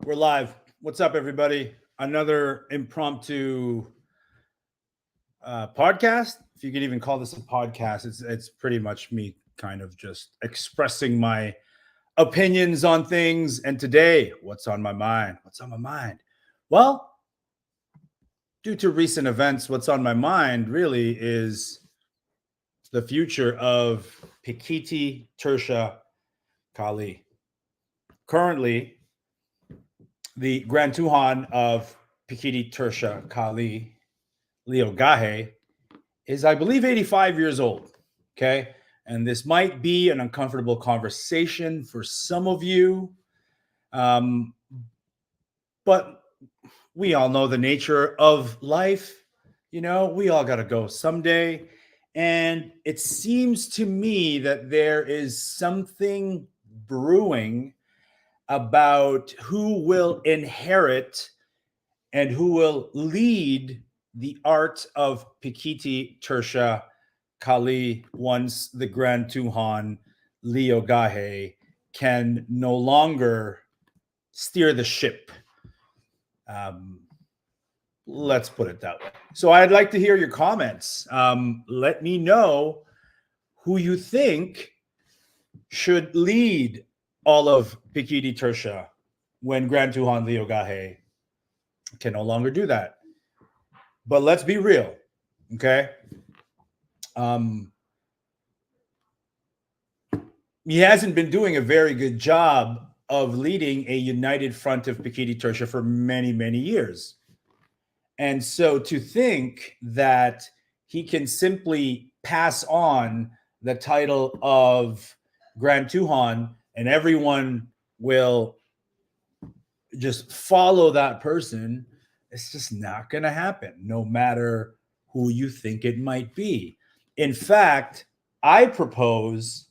We're live. What's up, everybody? Another impromptu podcast. If you could even call this a podcast, it's pretty much me kind of just expressing my opinions on things. And today, what's on my mind? What's on my mind? Well, due to recent events, what's on my mind really is the future of Pekiti Tirsia Kali. Currently, the Grand Tuan of Pikiti Tirsia Kali, Leo Gahe, is, I believe, 85 years old. Okay. And this might be an uncomfortable conversation for some of you. But we all know the nature of life. You know, we all got to go someday. And it seems to me that there is something brewing about who will inherit and who will lead the art of Pikiti Tirsia Kali once the Grand Tuhan Leo Gahe can no longer steer the ship. Let's put it that way. So I'd like to hear your comments. Let me know who you think should lead all of Pikiti Tirsia when Grand Tuhan Leo Gahe can no longer do that. But let's be real, okay? He hasn't been doing a very good job of leading a united front of Pikiti Tirsia for many, many years. And so to think that he can simply pass on the title of Grand Tuhan and everyone will just follow that person, it's just not going to happen, no matter who you think it might be. In fact, I propose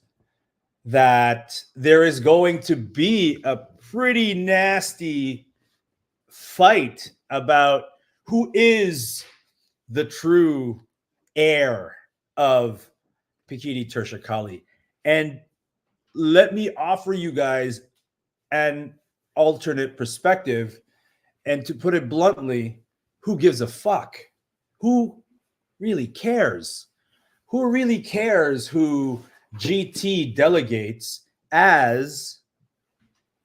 that there is going to be a pretty nasty fight about who is the true heir of Pekiti Tirsia Kali. And let me offer you guys an alternate perspective. And to put it bluntly, who gives a fuck? Who really cares? Who really cares who GT delegates as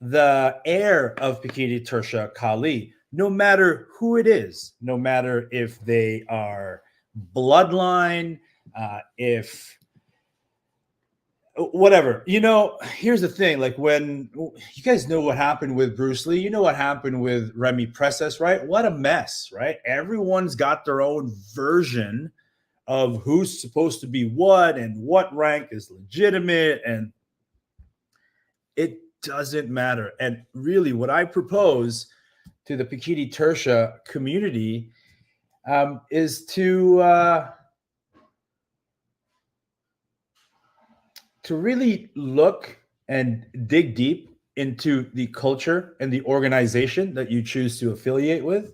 the heir of Pikiti Tirsia Kali? No matter who it is, no matter if they are bloodline, if whatever, you know, here's the thing. Like, when you guys know what happened with Bruce Lee, you know what happened with Remy Presses, right? What a mess, right? Everyone's got their own version of who's supposed to be what and what rank is legitimate, and it doesn't matter. And really, what I propose to the Pikiti Tirsia community is to really look and dig deep into the culture and the organization that you choose to affiliate with.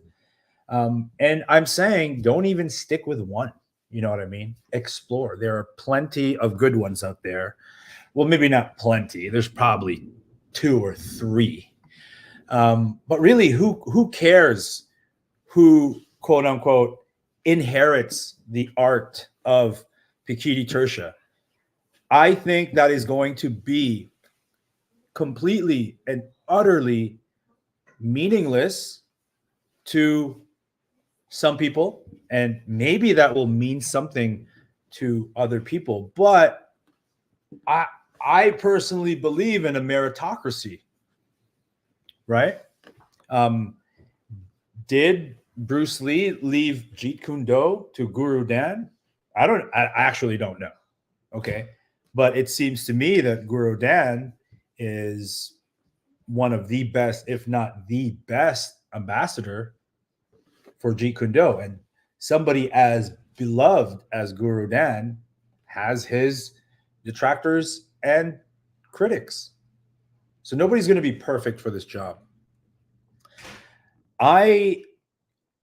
And I'm saying, don't even stick with one. You know what I mean? Explore. There are plenty of good ones out there. Well, maybe not plenty. There's probably 2 or 3. But really, who cares who, quote unquote, inherits the art of Pikiti Tirsia? I think that is going to be completely and utterly meaningless to some people, and maybe that will mean something to other people. But I personally believe in a meritocracy, right? Did Bruce Lee leave Jeet Kune Do to Guru Dan? I actually don't know. Okay. But it seems to me that Guru Dan is one of the best, if not the best, ambassador for Jeet Kune Do. And somebody as beloved as Guru Dan has his detractors and critics. So nobody's going to be perfect for this job. I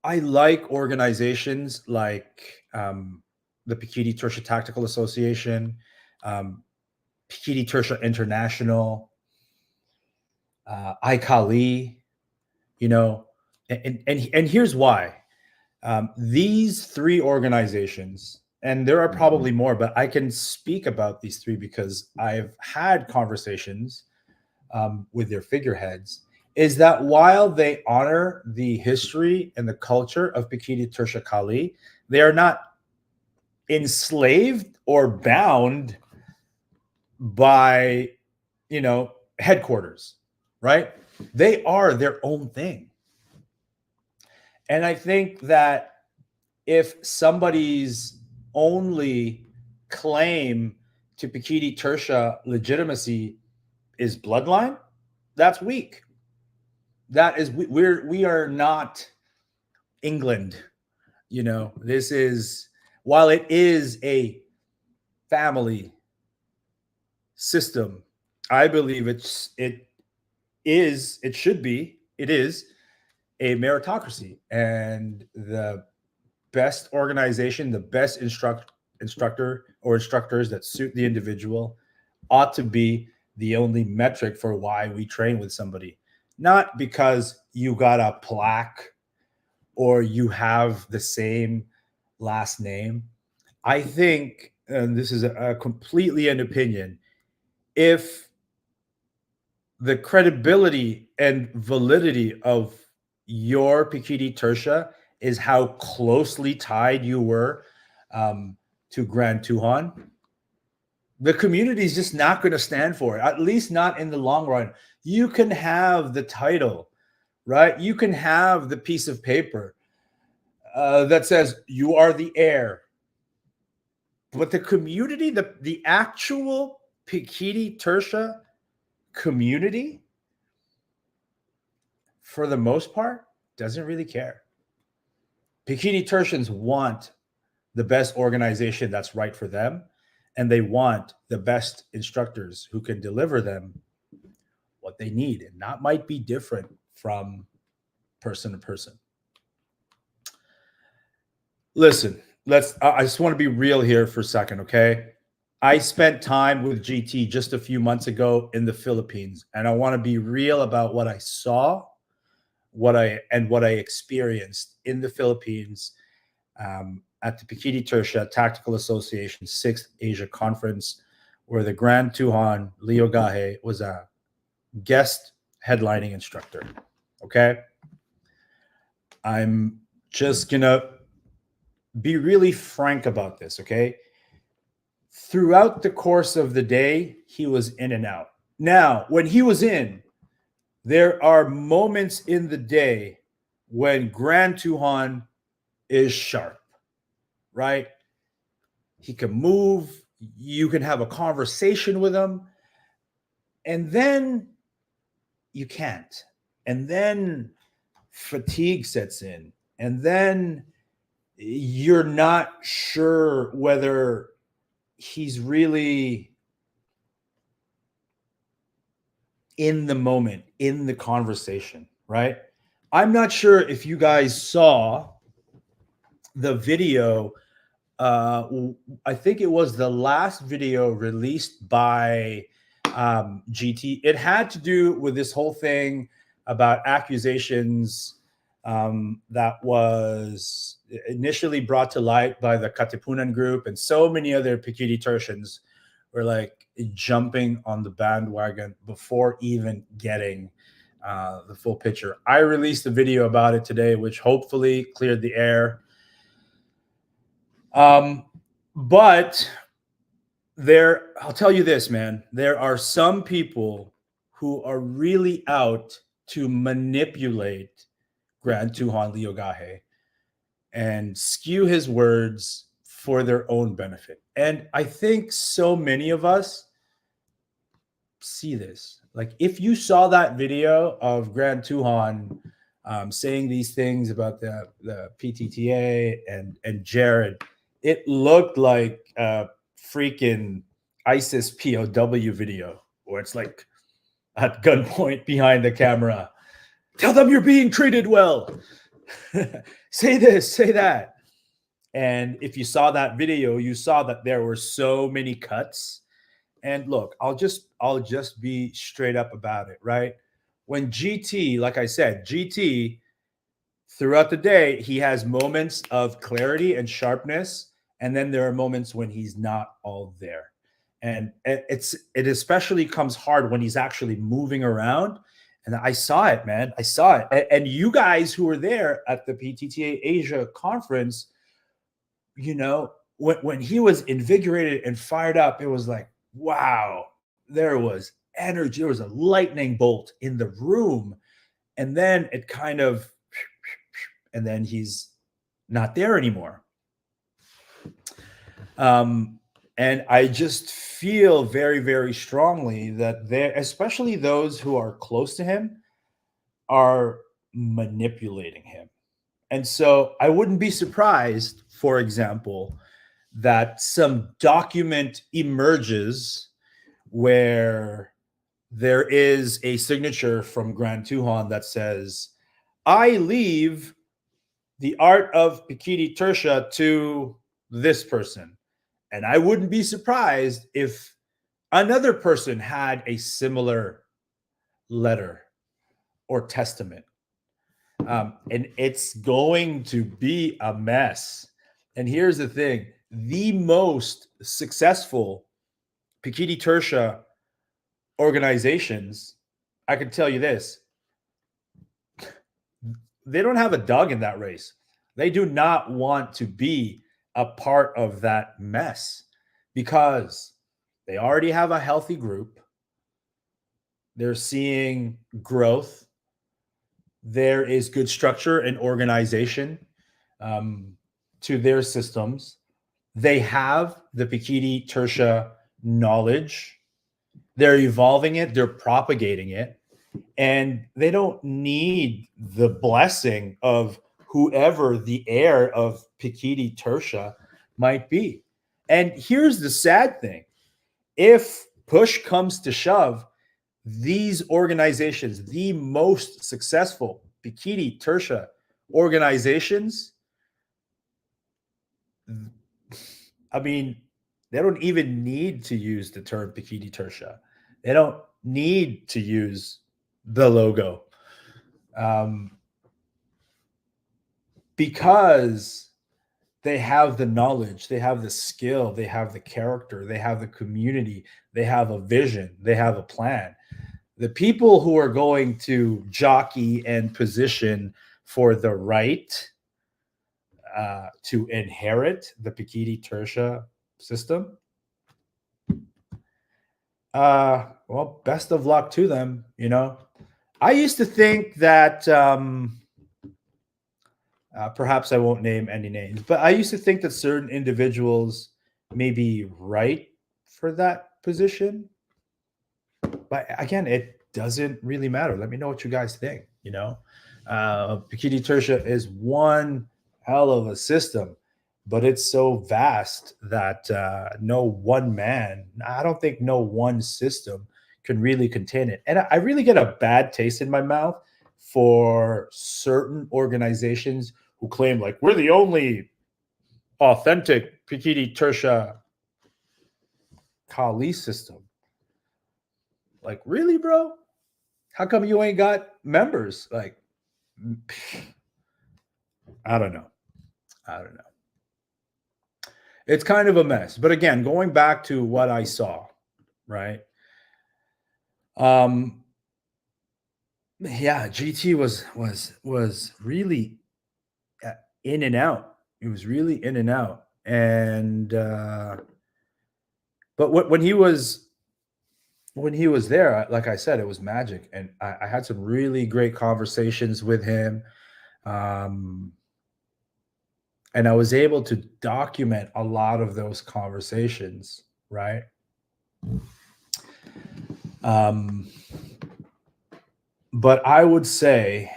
like organizations like the Pekiti Tirsia Tactical Association, Pekiti Tirsia International, iKali, you know, and here's why. These three organizations, and there are probably more, but I can speak about these three because I've had conversations with their figureheads, is that while they honor the history and the culture of Pekiti Tirsia Kali, they are not enslaved or bound by, headquarters, right? They are their own thing. And I think that if somebody's only claim to Pikiti Tirsia legitimacy is bloodline, that's weak. That is, we are not England. This is, while it is a family system, I believe it is a meritocracy, and the best organization, the best instructor or instructors that suit the individual ought to be the only metric for why we train with somebody. Not because you got a plaque or you have the same last name. I think, and this is a completely an opinion, if the credibility and validity of your Pikiti Tirsia is how closely tied you were to Grand Tuhan, the community is just not going to stand for it, at least not in the long run. You can have the title, right? You can have the piece of paper that says you are the heir. But the community, the actual Pikiti Tirsia community, for the most part, doesn't really care. Pikiti Tirsians want the best organization that's right for them, and they want the best instructors who can deliver them what they need. And that might be different from person to person. Listen, I just want to be real here for a second, okay? I spent time with GT just a few months ago in the Philippines, and I want to be real about what I saw, what I experienced in the Philippines at the Pekiti Tirsia Tactical Association 6th Asia Conference, where the Grand Tuhan Leo Gahe was a guest headlining instructor. Okay, I'm just gonna be really frank about this. Okay, throughout the course of the day, he was in and out. Now, when he was in, there are moments in the day when Grand Tuhan is sharp, right? He can move. You can have a conversation with him. And then you can't. And then fatigue sets in. And then you're not sure whether he's really in the moment, in the conversation, right? I'm not sure if you guys saw the video. I think it was the last video released by GT. It had to do with this whole thing about accusations that was initially brought to light by the Katipunan group, and so many other Pikiti Tirsians were like jumping on the bandwagon before even getting the full picture. I released a video about it today, which hopefully cleared the air. But I'll tell you this, man, there are some people who are really out to manipulate Grand Tuhan Leo Gahe and skew his words for their own benefit. And I think so many of us see this. Like, if you saw that video of Grand Tuhan saying these things about the PTTA and Jared, it looked like a freaking ISIS POW video where it's like at gunpoint behind the camera. Tell them you're being treated well. Say this, say that. And if you saw that video, you saw that there were so many cuts. And look, I'll just be straight up about it, right? when GT, like I said, GT throughout the day, he has moments of clarity and sharpness, and then there are moments when he's not all there. And it especially comes hard when he's actually moving around. And I saw it, man. I saw it. And you guys who were there at the PTTA Asia conference, you know, when he was invigorated and fired up, it was like, wow, there was energy. There was a lightning bolt in the room. And then it kind of, and then he's not there anymore. And I just feel very, very strongly that there, especially those who are close to him, are manipulating him. And so I wouldn't be surprised, for example, that some document emerges where there is a signature from Grand Tuhan that says, I leave the art of Pikiti Tirsia to this person. And I wouldn't be surprised if another person had a similar letter or testament. And it's going to be a mess. And here's the thing, the most successful Pikiti Tirsia organizations, I can tell you this, they don't have a dog in that race. They do not want to be a part of that mess because they already have a healthy group. They're seeing growth. There is good structure and organization to their systems. They have the Pikiti Tirsia knowledge. They're evolving it. They're propagating it. And they don't need the blessing of whoever the heir of Pikiti Tirsia might be. And here's the sad thing. If push comes to shove, these organizations, the most successful Pikiti Tirsia organizations, I mean, they don't even need to use the term Pikiti Tirsia. They don't need to use the logo. Because they have the knowledge, they have the skill, they have the character, they have the community, they have a vision, they have a plan. The people who are going to jockey and position for the right to inherit the Pikiti Tirsia system, well, best of luck to them. You know, I used to think that perhaps I won't name any names, but I used to think that certain individuals may be right for that position. But again, it doesn't really matter. Let me know what you guys think. You know, Pikiti Tirsia is one hell of a system, but it's so vast that no one man, I don't think no one system can really contain it. And I really get a bad taste in my mouth for certain organizations who claim like we're the only authentic Pikiti Tirsia Kali system. Like, really, bro? How come you ain't got members? Like, I don't know. I don't know. It's kind of a mess. But again, going back to what I saw, right? Yeah, GT was really in and out. It was really in and out. And but when he was there, like I said, it was magic. And I had some really great conversations with him. And I was able to document a lot of those conversations, right? But I would say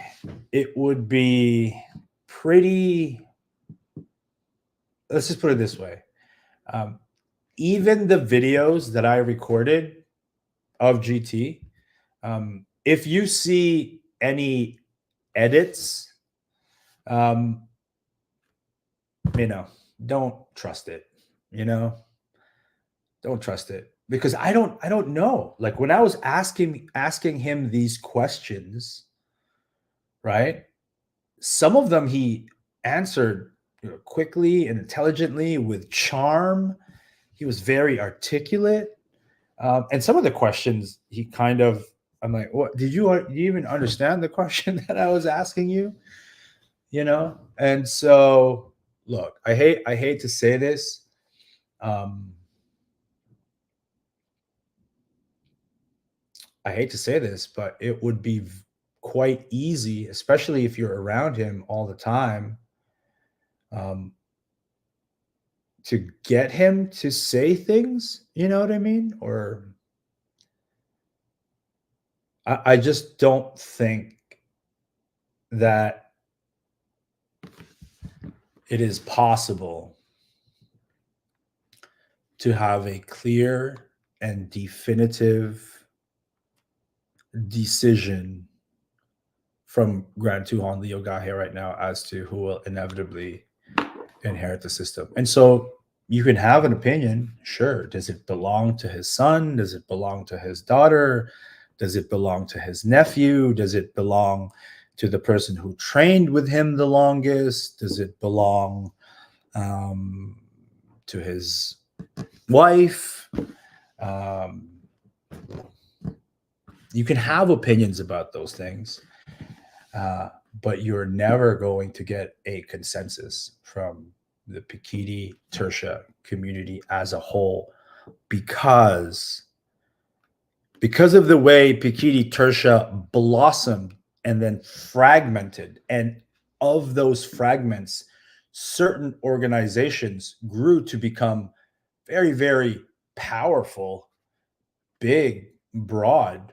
it would be pretty, let's just put it this way. Even the videos that I recorded of GT, if you see any edits, you know, don't trust it, you know, don't trust it. because I don't know. Like when I was asking him these questions, right? Some of them he answered, quickly and intelligently with charm. He was very articulate. And some of the questions he kind of, I'm like, what did you even understand the question that I was asking you? And so look, I hate to say this. Um, I hate to say this, but it would be quite easy, especially if you're around him all the time, um, to get him to say things. You know what I mean? Or I just don't think that it is possible to have a clear and definitive decision from Grand Tuhan Leo Gahe right now as to who will inevitably inherit the system. And so you can have an opinion, sure. Does it belong to his son? Does it belong to his daughter? Does it belong to his nephew? Does it belong to the person who trained with him the longest? Does it belong to his wife? You can have opinions about those things, but you're never going to get a consensus from the Pekiti Tirsia community as a whole because of the way Pikiti Tirsia blossomed and then fragmented. And of those fragments, certain organizations grew to become very, very powerful, big, broad.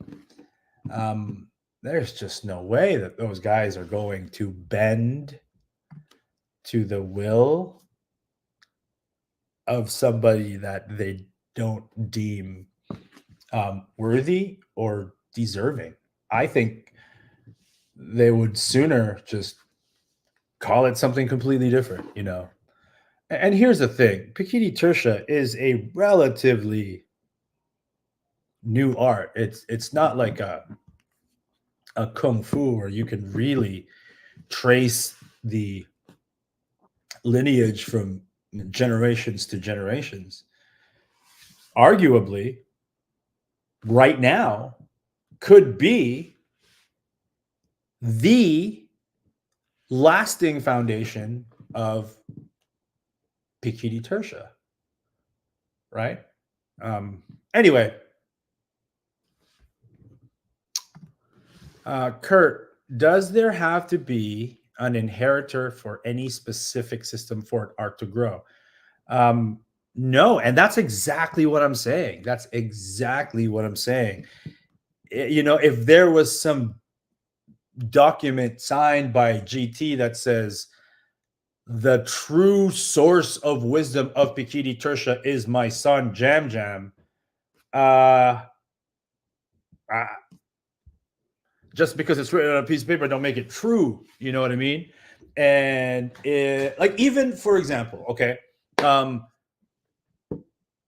There's just no way that those guys are going to bend to the will of somebody that they don't deem worthy or deserving. I think they would sooner just call it something completely different, And here's the thing: Pikiti Tirsia is a relatively new art. It's not like a kung fu where you can really trace the lineage from generations to generations. Arguably, right now could be the lasting foundation of Pekiti Tirsia, right? Anyway, Kurt, does there have to be an inheritor for any specific system for art to grow? No, and that's exactly what I'm saying. That's exactly what I'm saying. If there was some document signed by GT that says the true source of wisdom of Pikiti Tirsia is my son Jam Jam, just because it's written on a piece of paper don't make it true. You know what I mean? And even for example, okay,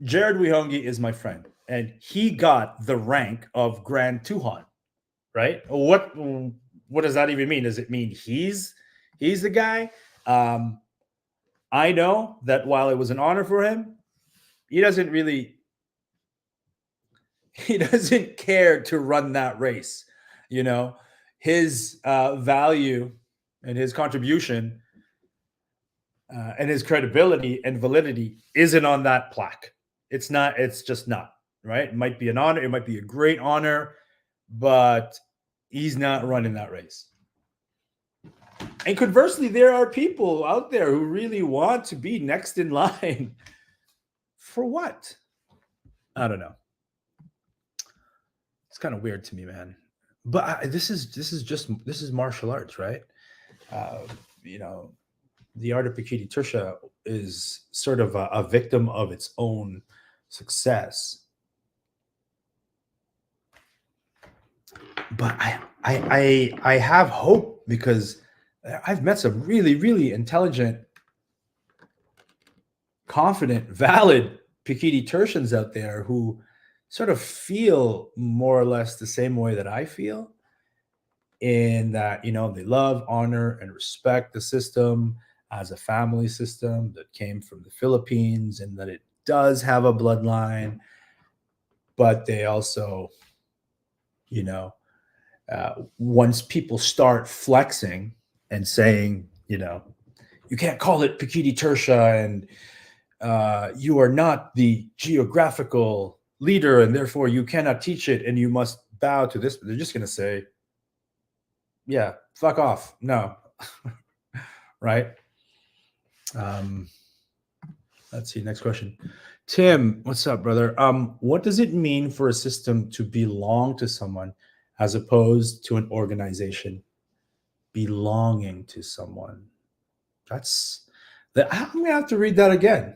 Jared Wihongi is my friend, and he got the rank of Grand Tuhan, right? What does that even mean? Does it mean he's the guy? I know that while it was an honor for him, he doesn't care to run that race. His value and his contribution and his credibility and validity isn't on that plaque. It's not. It's just not, right? It might be an honor. It might be a great honor, but he's not running that race. And conversely, there are people out there who really want to be next in line. For what? I don't know. It's kind of weird to me, man. But this is martial arts, right? The art of Pikiti Tirsia is sort of a victim of its own success. But I have hope because I've met some really, really intelligent, confident, valid Pikiti Tirsians out there who sort of feel more or less the same way that I feel, in that, they love, honor, and respect the system as a family system that came from the Philippines, and that it does have a bloodline, but they also, you know, once people start flexing and saying, you can't call it Pikiti Tirsia, and you are not the geographical leader, and therefore you cannot teach it, and you must bow to this. They're just going to say, yeah, fuck off. No. Right. Um, let's see. Next question. Tim, what's up, brother? What does it mean for a system to belong to someone as opposed to an organization belonging to someone? I'm gonna have to read that again.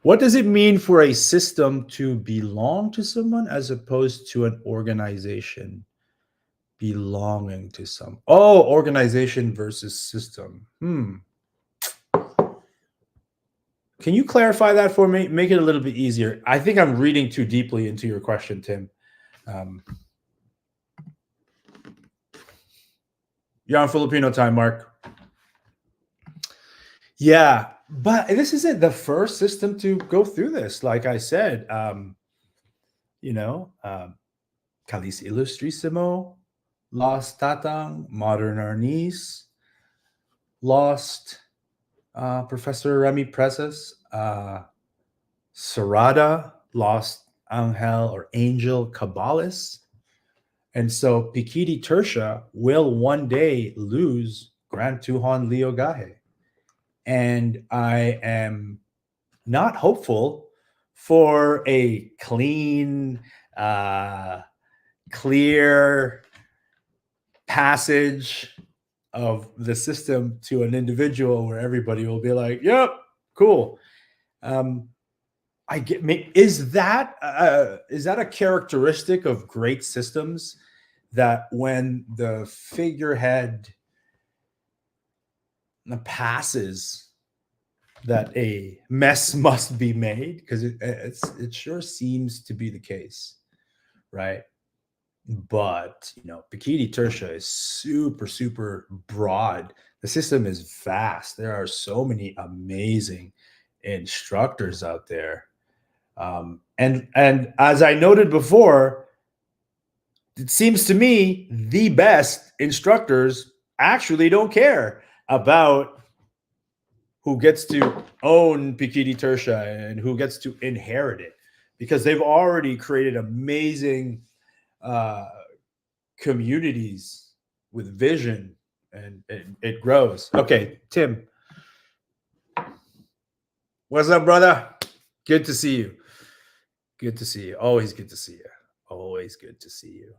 What does it mean for a system to belong to someone as opposed to an organization belonging to some? Oh, organization versus system. Can you clarify that for me? Make it a little bit easier. I think I'm reading too deeply into your question, Tim. You're on Filipino time, Mark. Yeah, but this isn't the first system to go through this. Like I said, Calis Illustrissimo lost Tatang, Modern Arnis lost Professor Remy Presas, Sarada lost Angel or Angel Cabalis. And so Pikiti Tirsia will one day lose Grand Tuhon Leo Gahe. And I am not hopeful for a clean, clear passage of the system to an individual where everybody will be like, yep, cool. Is that a characteristic of great systems, that when the figurehead passes, that a mess must be made? Because it sure seems to be the case, right? But Pikiti Tirsia is super, super broad. The system is vast. There are so many amazing instructors out there. And as I noted before, it seems to me the best instructors actually don't care about who gets to own Pikiti Tirsia and who gets to inherit it, because they've already created amazing communities with vision, and it grows. Okay, Tim. What's up, brother? Good to see you. Good to see you. Always good to see you. Always good to see you.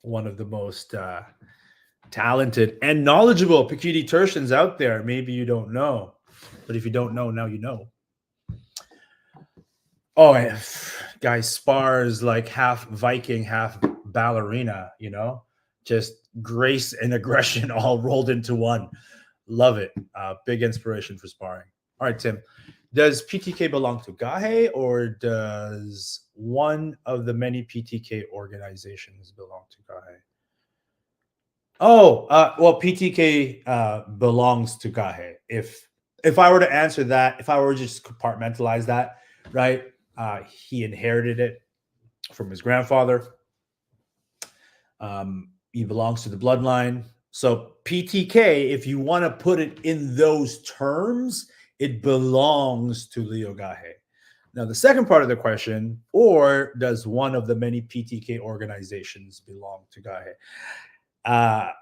One of the most talented and knowledgeable Pekiti Tirsians out there. Maybe you don't know, but if you don't know, now you know. Oh, yeah. Guy spars like half Viking, half ballerina, just grace and aggression all rolled into one. Love it. Big inspiration for sparring. All right, Tim. Does PTK belong to Gahe, or does one of the many PTK organizations belong to Gahe? Oh, well, PTK belongs to Gahe. If I were to answer that, if I were to just compartmentalize that, right? He inherited it from his grandfather. He belongs to the bloodline. So PTK, if you want to put it in those terms, it belongs to Leo Gahe. Now, the second part of the question, or does one of the many PTK organizations belong to Gahe? I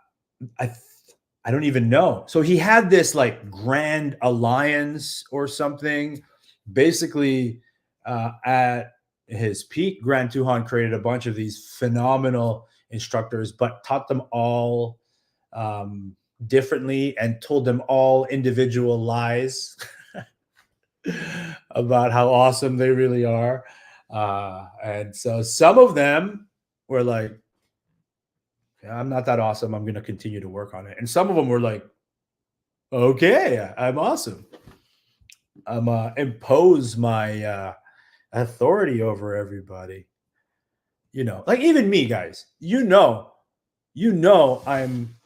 don't even know. So he had this like grand alliance or something. Basically, at his peak, Grand Tuhon created a bunch of these phenomenal instructors, but taught them all differently and told them all individual lies about how awesome they really are. And so some of them were like, I'm not that awesome. I'm going to continue to work on it. And some of them were like, okay, I'm awesome. I'm impose my authority over everybody. Like even me, guys, let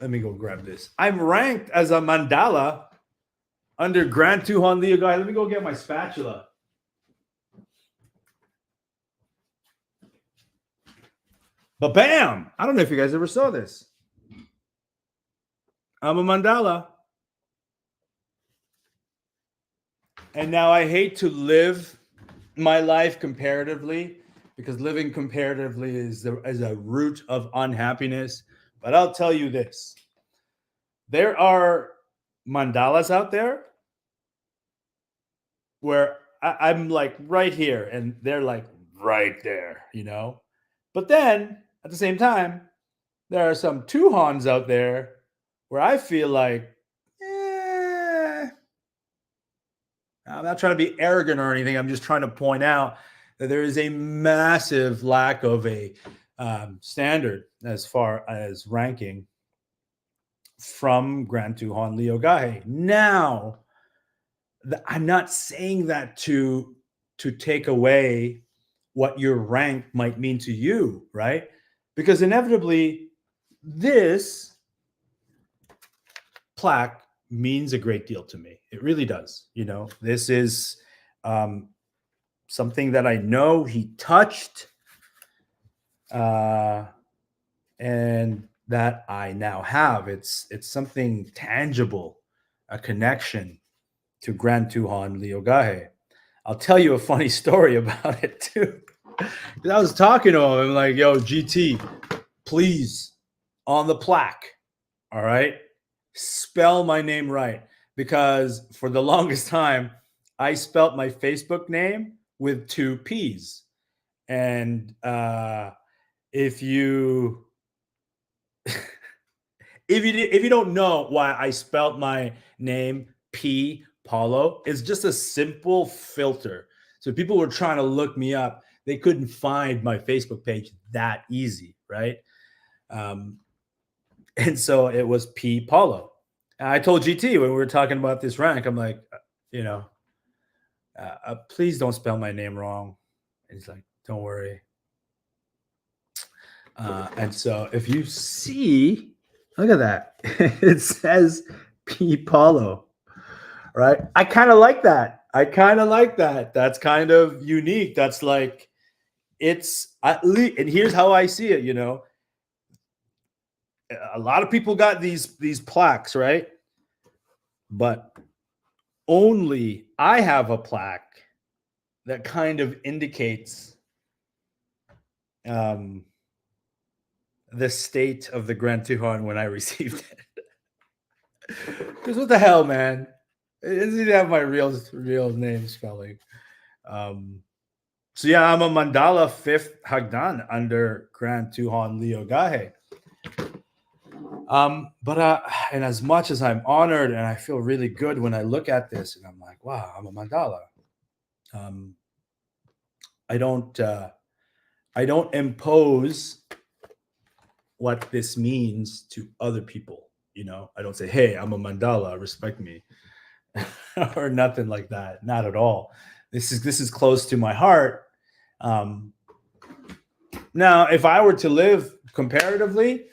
me go grab this. I'm ranked as a mandala under Grand Tuhan Leo guy. Let me go get my spatula. But bam! I don't know if you guys ever saw this. I'm a mandala. And now I hate to live my life comparatively, because living comparatively is a root of unhappiness. But I'll tell you this. There are mandalas out there where I'm like right here and they're like right there, But then at the same time, there are some Tuhans out there where I feel like, I'm not trying to be arrogant or anything. I'm just trying to point out that there is a massive lack of a standard as far as ranking from Grand Tuhan Leo Gahe. Now, I'm not saying that to take away what your rank might mean to you, right? Because inevitably, this plaque means a great deal to me. It really does. This is something that I know he touched, and that I now have. It's something tangible, a connection to Grand Tuhan Leo Gahe. I'll tell you a funny story about it too. I was talking to him. I'm like, yo, GT, please, on the plaque, all right, spell my name right. Because for the longest time, I spelt my Facebook name with 2 P's. And if you if you don't know why I spelt my name P Paulo, it's just a simple filter. So people were trying to look me up. They couldn't find my Facebook page that easy, right? And so it was P Paulo. And I told GT when we were talking about this rank, I'm like, please don't spell my name wrong. And he's like, don't worry. And so if you see, look at that. It says P Paulo, right? I kind of like that. That's kind of unique. That's like, it's at least, and here's how I see it, a lot of people got these plaques, right? But only I have a plaque that kind of indicates the state of the Grand Tuhan when I received it. Because what the hell, man? It doesn't even have my real name spelling. So yeah, I'm a Mandala 5th Hagdan under Grand Tuhan Leo Gahe. But and as much as I'm honored and I feel really good when I look at this and I'm like, wow, I'm a mandala. I don't impose what this means to other people. I don't say, hey, I'm a mandala, respect me, or nothing like that. Not at all. This is close to my heart. Now, if I were to live comparatively,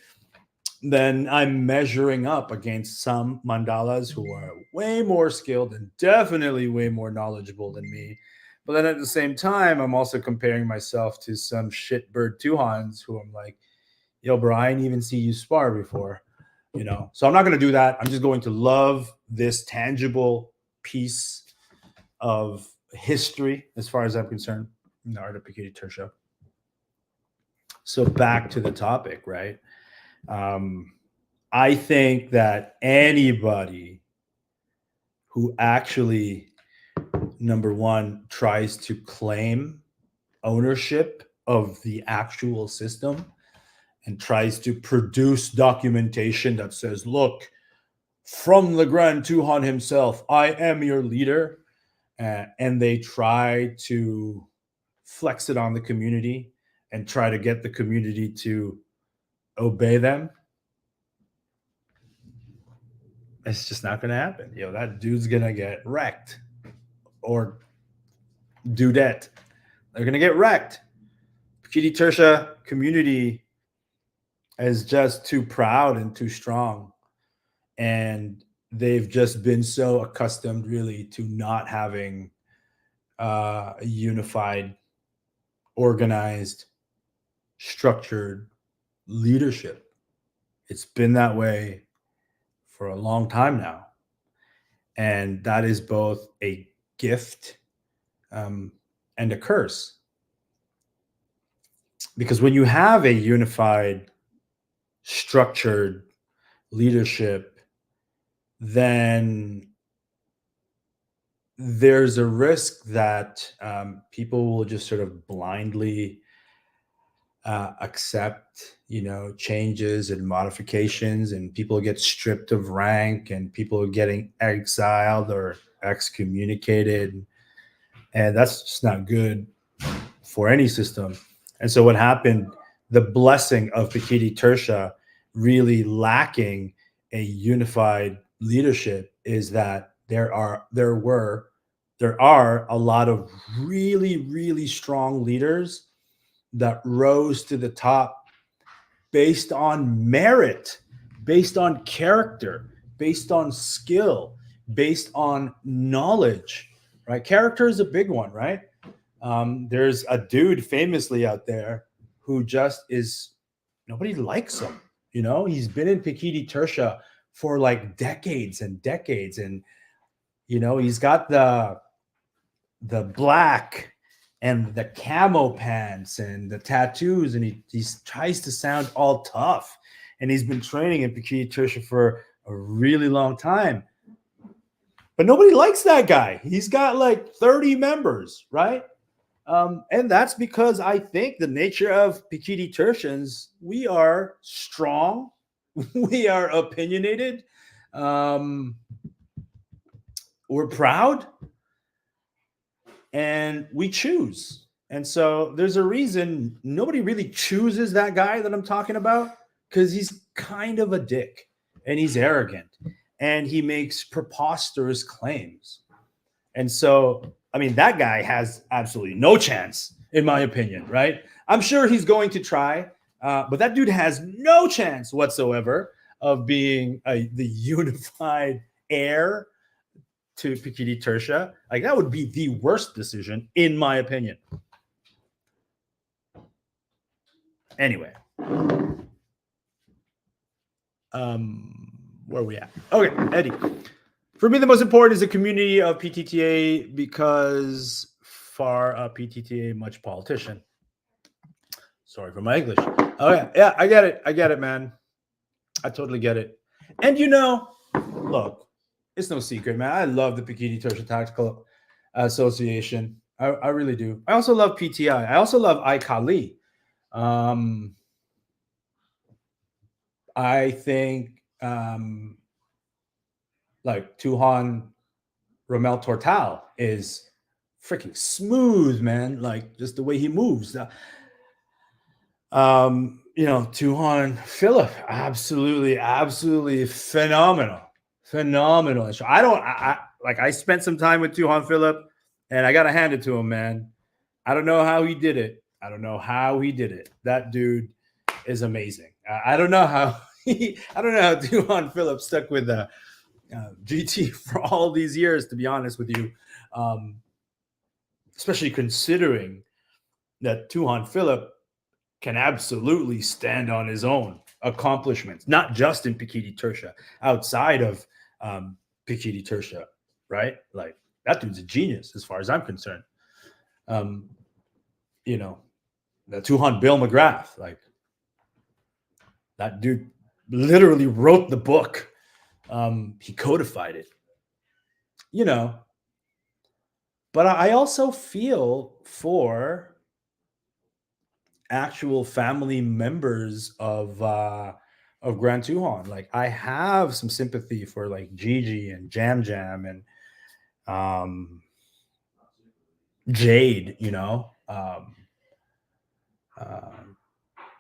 then I'm measuring up against some mandalas who are way more skilled and definitely way more knowledgeable than me. But then at the same time, I'm also comparing myself to some shitbird Tuhans who I'm like, yo, bro, I didn't even see you spar before, So I'm not going to do that. I'm just going to love this tangible piece of history as far as I'm concerned in the art of Pikiti Tirsia. So back to the topic, right? I think that anybody who actually, number one, tries to claim ownership of the actual system and tries to produce documentation that says, look, from the Grand Tuhan himself, I am your leader, and they try to flex it on the community and try to get the community to obey them, it's just not going to happen. That dude's going to get wrecked or dudette They're going to get wrecked. Pikiti Tirsia community is just too proud and too strong. And they've just been so accustomed really to not having a unified, organized, structured leadership. It's been that way for a long time now. And that is both a gift and a curse. Because when you have a unified, structured leadership, then there's a risk that people will just sort of blindly accept, changes and modifications, and people get stripped of rank, and people are getting exiled or excommunicated, and that's just not good for any system. And so, what happened? The blessing of Pikiti Tirsia really lacking a unified leadership is that there are a lot of really, really strong leaders that rose to the top based on merit, based on character, based on skill, based on knowledge, right? Character is a big one, right? There's a dude famously out there who just is, nobody likes him. He's been in Pekiti Tirsia for like decades and decades. And, he's got the black and the camo pants and the tattoos, and he tries to sound all tough. And he's been training in Pikiti Tirsia for a really long time. But nobody likes that guy. He's got like 30 members, right? And that's because I think the nature of Pikiti Tirsians, we are strong, we are opinionated, we're proud, and we choose. And so there's a reason nobody really chooses that guy that I'm talking about, because he's kind of a dick and he's arrogant and he makes preposterous claims. And so, I mean, that guy has absolutely no chance, in my opinion, right? I'm sure he's going to try, but that dude has no chance whatsoever of being the unified heir to Pikiti Tirsia. Like, that would be the worst decision, in my opinion. Anyway, where are we at? Okay, Eddie. For me, the most important is the community of PTTA, because far PTTA much politician. Sorry for my English. Oh yeah, I get it, man. I totally get it. And look, it's no secret, man. I love the Pikiti Tirsia Tactical Association. I really do. I also love PTI. I also love iKali. I think like Tuan Ramel Tortal is freaking smooth, man. Like, just the way he moves. Tuan Philip, absolutely phenomenal. I spent some time with Tuan Philip, and I gotta hand it to him, man. I don't know how he did it. That dude is amazing. I don't know how Tuan Philip stuck with GT for all these years, to be honest with you, especially considering that Tuan Philip can absolutely stand on his own accomplishments, not just in Pikiti Tirsia, outside of Pikiti Tirsia, right? Like, that dude's a genius as far as I'm concerned. The Tuhan Bill McGrath, like, that dude literally wrote the book. He codified it, but I also feel for actual family members of Grand Tuhan. Like, I have some sympathy for like Gigi and Jam Jam and Jade,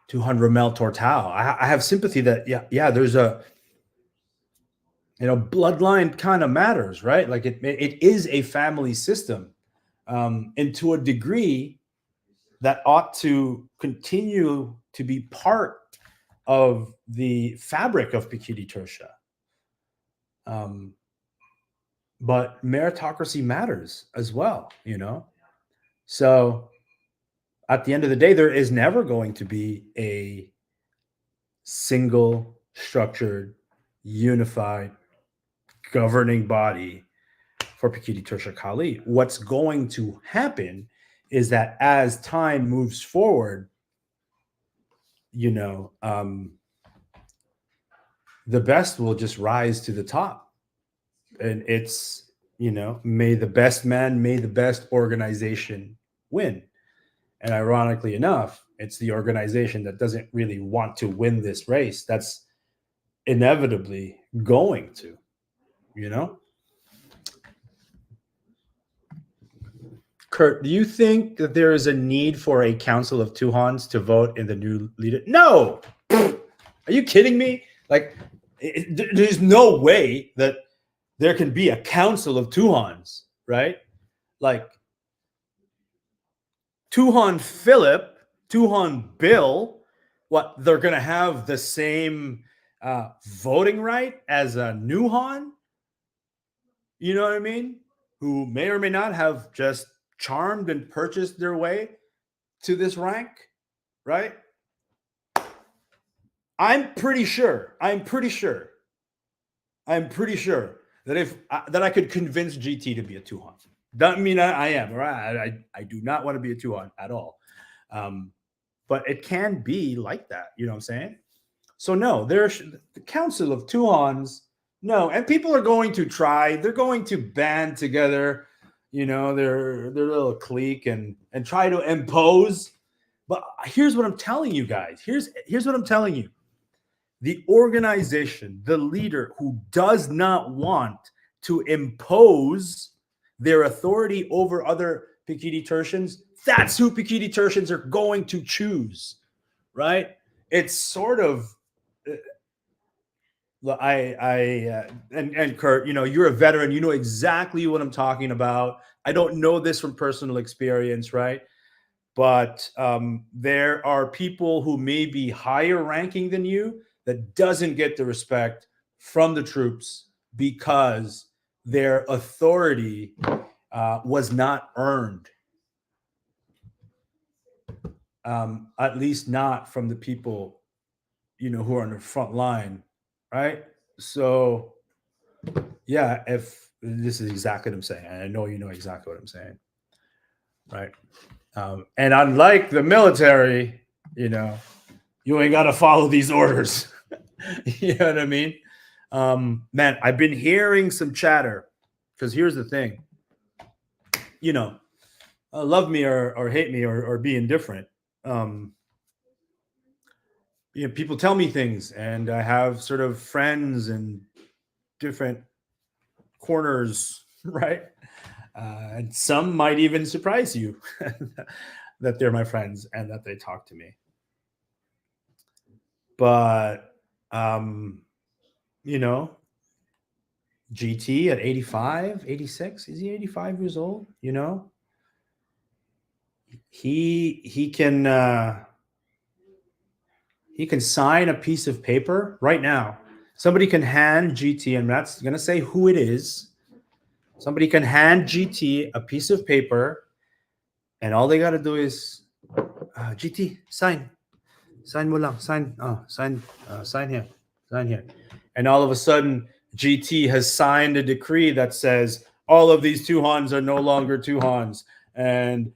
Tuhan Ramel Tortal. I have sympathy that there's a bloodline kind of matters, right? Like, it is a family system, and to a degree, that ought to continue to be part of the fabric of Pikiti Tirsia. But meritocracy matters as well, you know? So at the end of the day, there is never going to be a single structured, unified, governing body for Pekiti Tirsia Kali. What's going to happen is that as time moves forward, you know, the best will just rise to the top. And it's, you know, may the best man, may the best organization win. And ironically enough, it's the organization that doesn't really want to win this race that's inevitably going to, you know? Kurt, do you think that there is a need for a council of Tuhans to vote in the new leader? No! Are you kidding me? Like, there's no way that there can be a council of Tuhans, right? Like, Tuhan Philip, Tuhan Bill, what, they're going to have the same voting right as a new Han? You know what I mean? Who may or may not have just charmed and purchased their way to this rank, right? I'm pretty sure that if that I could convince GT to be a Tuhan. Doesn't mean I am, right? I do not want to be a Tuhan at all. But it can be like that, you know what I'm saying? So no, there's the council of Tuhans. No, and people are going to try. They're going to band together, you know, their little clique and try to impose. But here's what I'm telling you guys. Here's what I'm telling you. The organization, the leader who does not want to impose their authority over other Pikiti Tertians, that's who Pikiti Tertians are going to choose, right? It's sort of, and Kurt, you know, you're a veteran, you know exactly what I'm talking about. I don't know this from personal experience, right? But there are people who may be higher ranking than you that doesn't get the respect from the troops because their authority was not earned. At least not from the people, you know, who are on the front line, right? So, yeah, if this is exactly what I'm saying, and I know you know exactly what I'm saying, right? And unlike the military, you know, you ain't got to follow these orders. You know what I mean? Man, I've been hearing some chatter because here's the thing, you know, love me or hate me or be indifferent. You know, people tell me things, and I have sort of friends in different corners, right? And some might even surprise you that they're my friends and that they talk to me. But you know, GT at 85, 86, is he 85 years old? You know, he can sign a piece of paper right now. Somebody can hand GT, and that's going to say who it is. Somebody can hand GT a piece of paper, and all they got to do is GT sign mo lang, sign here, and all of a sudden GT has signed a decree that says all of these Tuhans are no longer Tuhans, and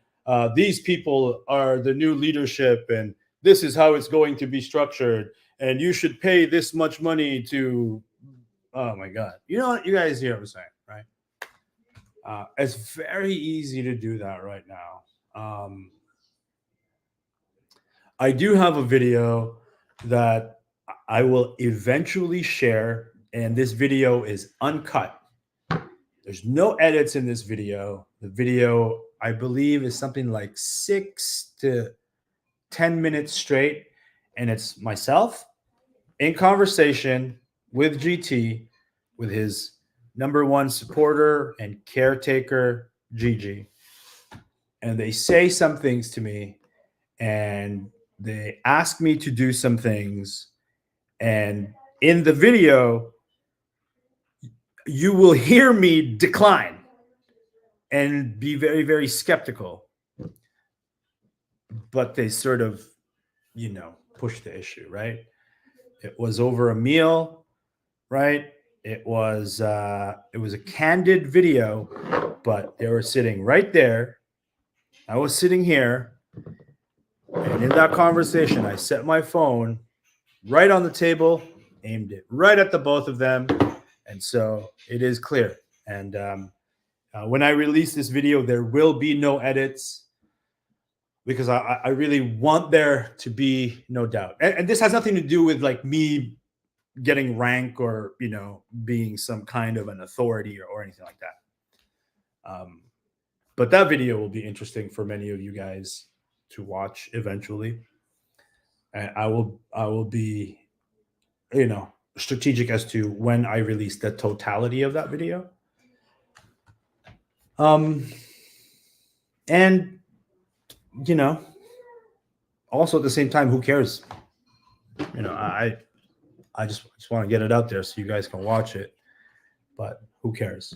these people are the new leadership, and this is how it's going to be structured, and you should pay this much money to. Oh my God! You know what? You guys hear what I'm saying, right? It's very easy to do that right now. I do have a video that I will eventually share, and this video is uncut. There's no edits in this video. The video, I believe, is something like 6 to 10 minutes straight, and it's myself in conversation with GT, with his #1 supporter and caretaker, Gigi. And they say some things to me and they asked me to do some things. And in the video, you will hear me decline and be very, very skeptical. But they sort of, push the issue, right? It was over a meal, right? It was a candid video, but they were sitting right there. I was sitting here, and in that conversation, I set my phone right on the table, aimed it right at the both of them, and so it is clear. And when I release this video, there will be no edits, because I really want there to be no doubt. And this has nothing to do with like me getting rank or, being some kind of an authority or anything like that. But that video will be interesting for many of you guys to watch eventually. And I will be, strategic as to when I release the totality of that video. And also at the same time, who cares? I just want to get it out there so you guys can watch it, but who cares?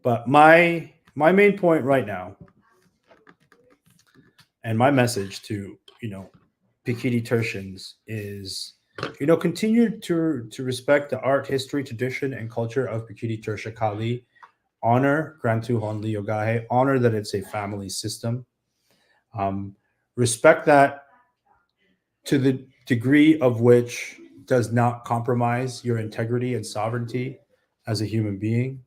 But my main point right now, and my message to, Pikiti Tersians is, continue to respect the art, history, tradition, and culture of Pekiti Tirsia Kali. Honor Grand Tuhon Liogahe. Honor that it's a family system. Respect that to the degree of which does not compromise your integrity and sovereignty as a human being.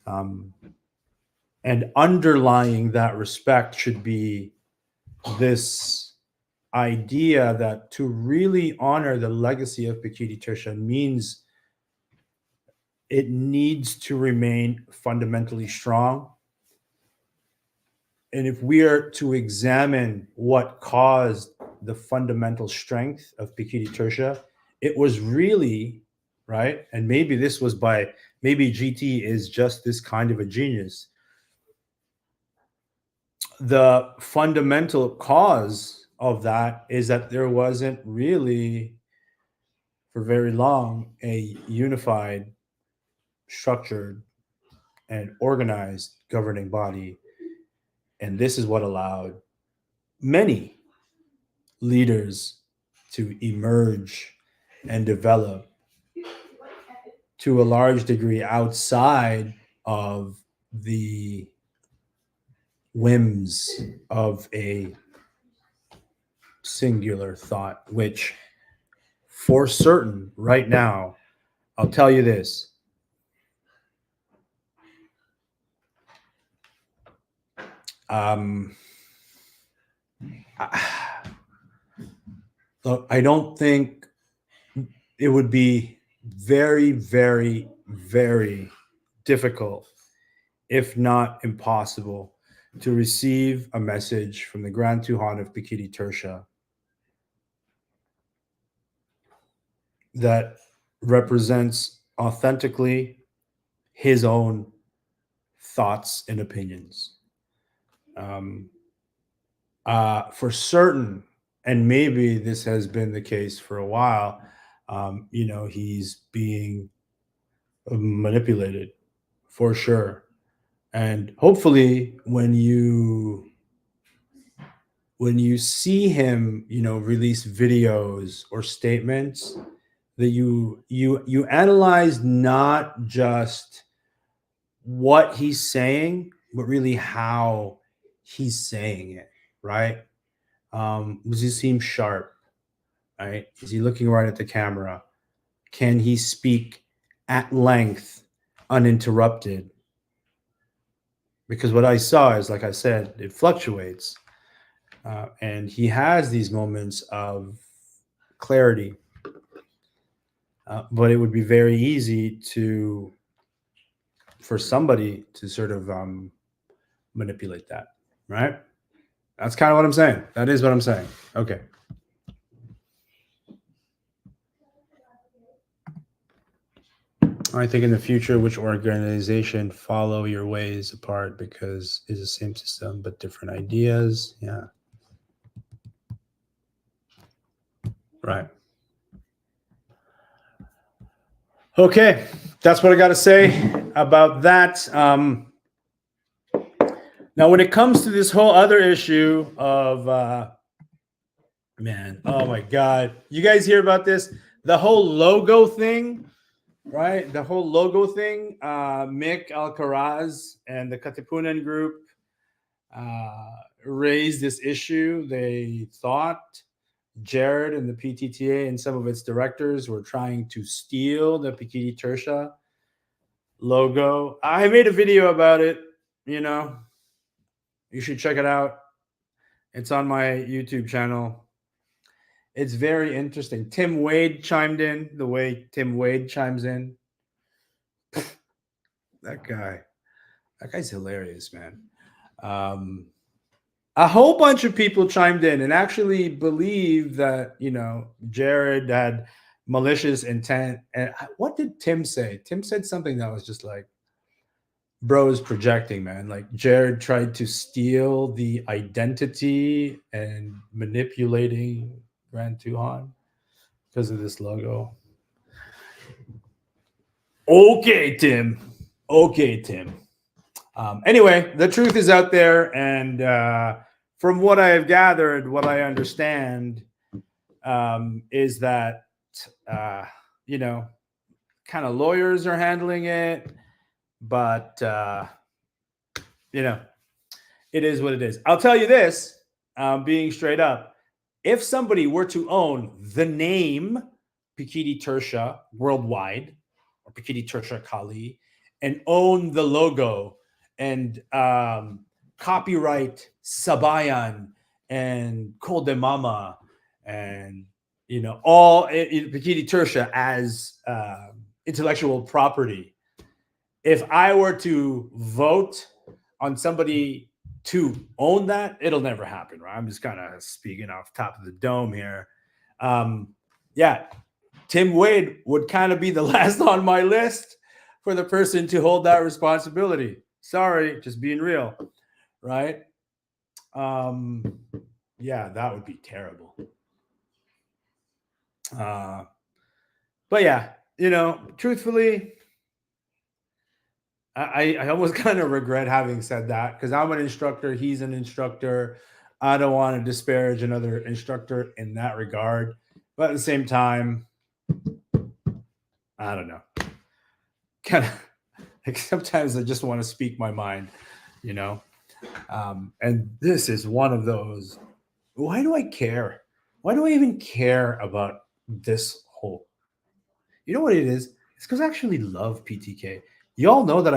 And underlying that respect should be this idea that to really honor the legacy of Pikiti Tirsia means it needs to remain fundamentally strong. And if we are to examine what caused the fundamental strength of Pikiti Tirsia, it was really, right? And maybe this was maybe GT is just this kind of a genius. The fundamental cause of that is that there wasn't really, for very long, a unified, structured, and organized governing body. And this is what allowed many leaders to emerge and develop to a large degree outside of the whims of a singular thought, which for certain right now, I'll tell you this. I don't think it would be very, very, very difficult, if not impossible, to receive a message from the Grand Tuhon of Pikiti Tirsia that represents authentically his own thoughts and opinions. For certain, and maybe this has been the case for a while, he's being manipulated for sure. And hopefully when you see him, release videos or statements, that you analyze not just what he's saying, but really how he's saying it, right? Does he seem sharp, right? Is he looking right at the camera? Can he speak at length, uninterrupted? Because what I saw is, like I said, it fluctuates. And he has these moments of clarity. But it would be very easy for somebody to sort of manipulate that, right? That's kind of what I'm saying. That is what I'm saying. Okay. I think in the future, which organization follow your ways apart because it's the same system but different ideas? Yeah. Right. Okay, that's what I got to say about that. Now, when it comes to this whole other issue of, man, oh my God, you guys hear about this? The whole logo thing, right? The whole logo thing. Mick Alcaraz and the Katipunan group raised this issue. They thought Jared and the PTTA and some of its directors were trying to steal the Pikiti Tirsia logo. I made a video about it. You know, you should check it out. It's on my YouTube channel. It's very interesting. Tim Wade chimed in the way Tim Wade chimes in. That guy's hilarious, man. A whole bunch of people chimed in and actually believed that, you know, Jared had malicious intent. And what did Tim say? Tim said something that was just like, bro is projecting, man. Like Jared tried to steal the identity and manipulating Grand Tuhan because of this logo. Okay, Tim. Anyway, the truth is out there, and from what I have gathered, what I understand is that you know, kind of lawyers are handling it, but you know, it is what it is. I'll tell you this, being straight up, if somebody were to own the name Pekiti Tirsia worldwide, or Pekiti Tirsia Kali, and own the logo and copyright Sabayan and Kol de Mama and, you know, all Pikiti Tirsia as intellectual property. If I were to vote on somebody to own that, it'll never happen, right? I'm just kind of speaking off top of the dome here. Yeah, Tim Wade would kind of be the last on my list for the person to hold that responsibility. Sorry, just being real, right? Yeah, that would be terrible. But yeah, you know, truthfully, I almost kind of regret having said that because I'm an instructor. He's an instructor. I don't want to disparage another instructor in that regard. But at the same time, I don't know. Kind of like sometimes I just want to speak my mind, you know? And this is one of those. Why do I care? Why do I even care about this whole? You know what it is? It's because I actually love PTK. You all know that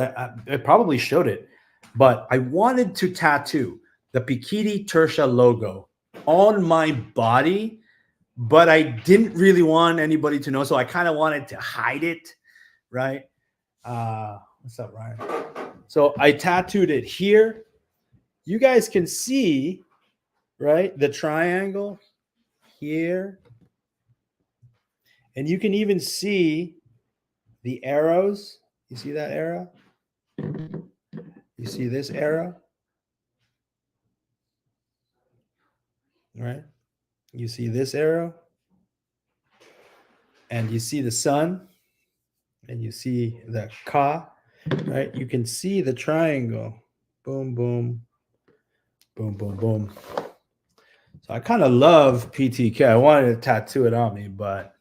I probably showed it, but I wanted to tattoo the Pikiti Tirsia logo on my body, but I didn't really want anybody to know, so I kind of wanted to hide it, right? What's up, Ryan? So I tattooed it here. You guys can see, right, the triangle here. And you can even see the arrows. You see that arrow? You see this arrow? Right? You see this arrow? And you see the sun? And you see the ka, right? You can see the triangle. Boom, boom, boom, boom, boom. So I kind of love PTK. I wanted to tattoo it on me, but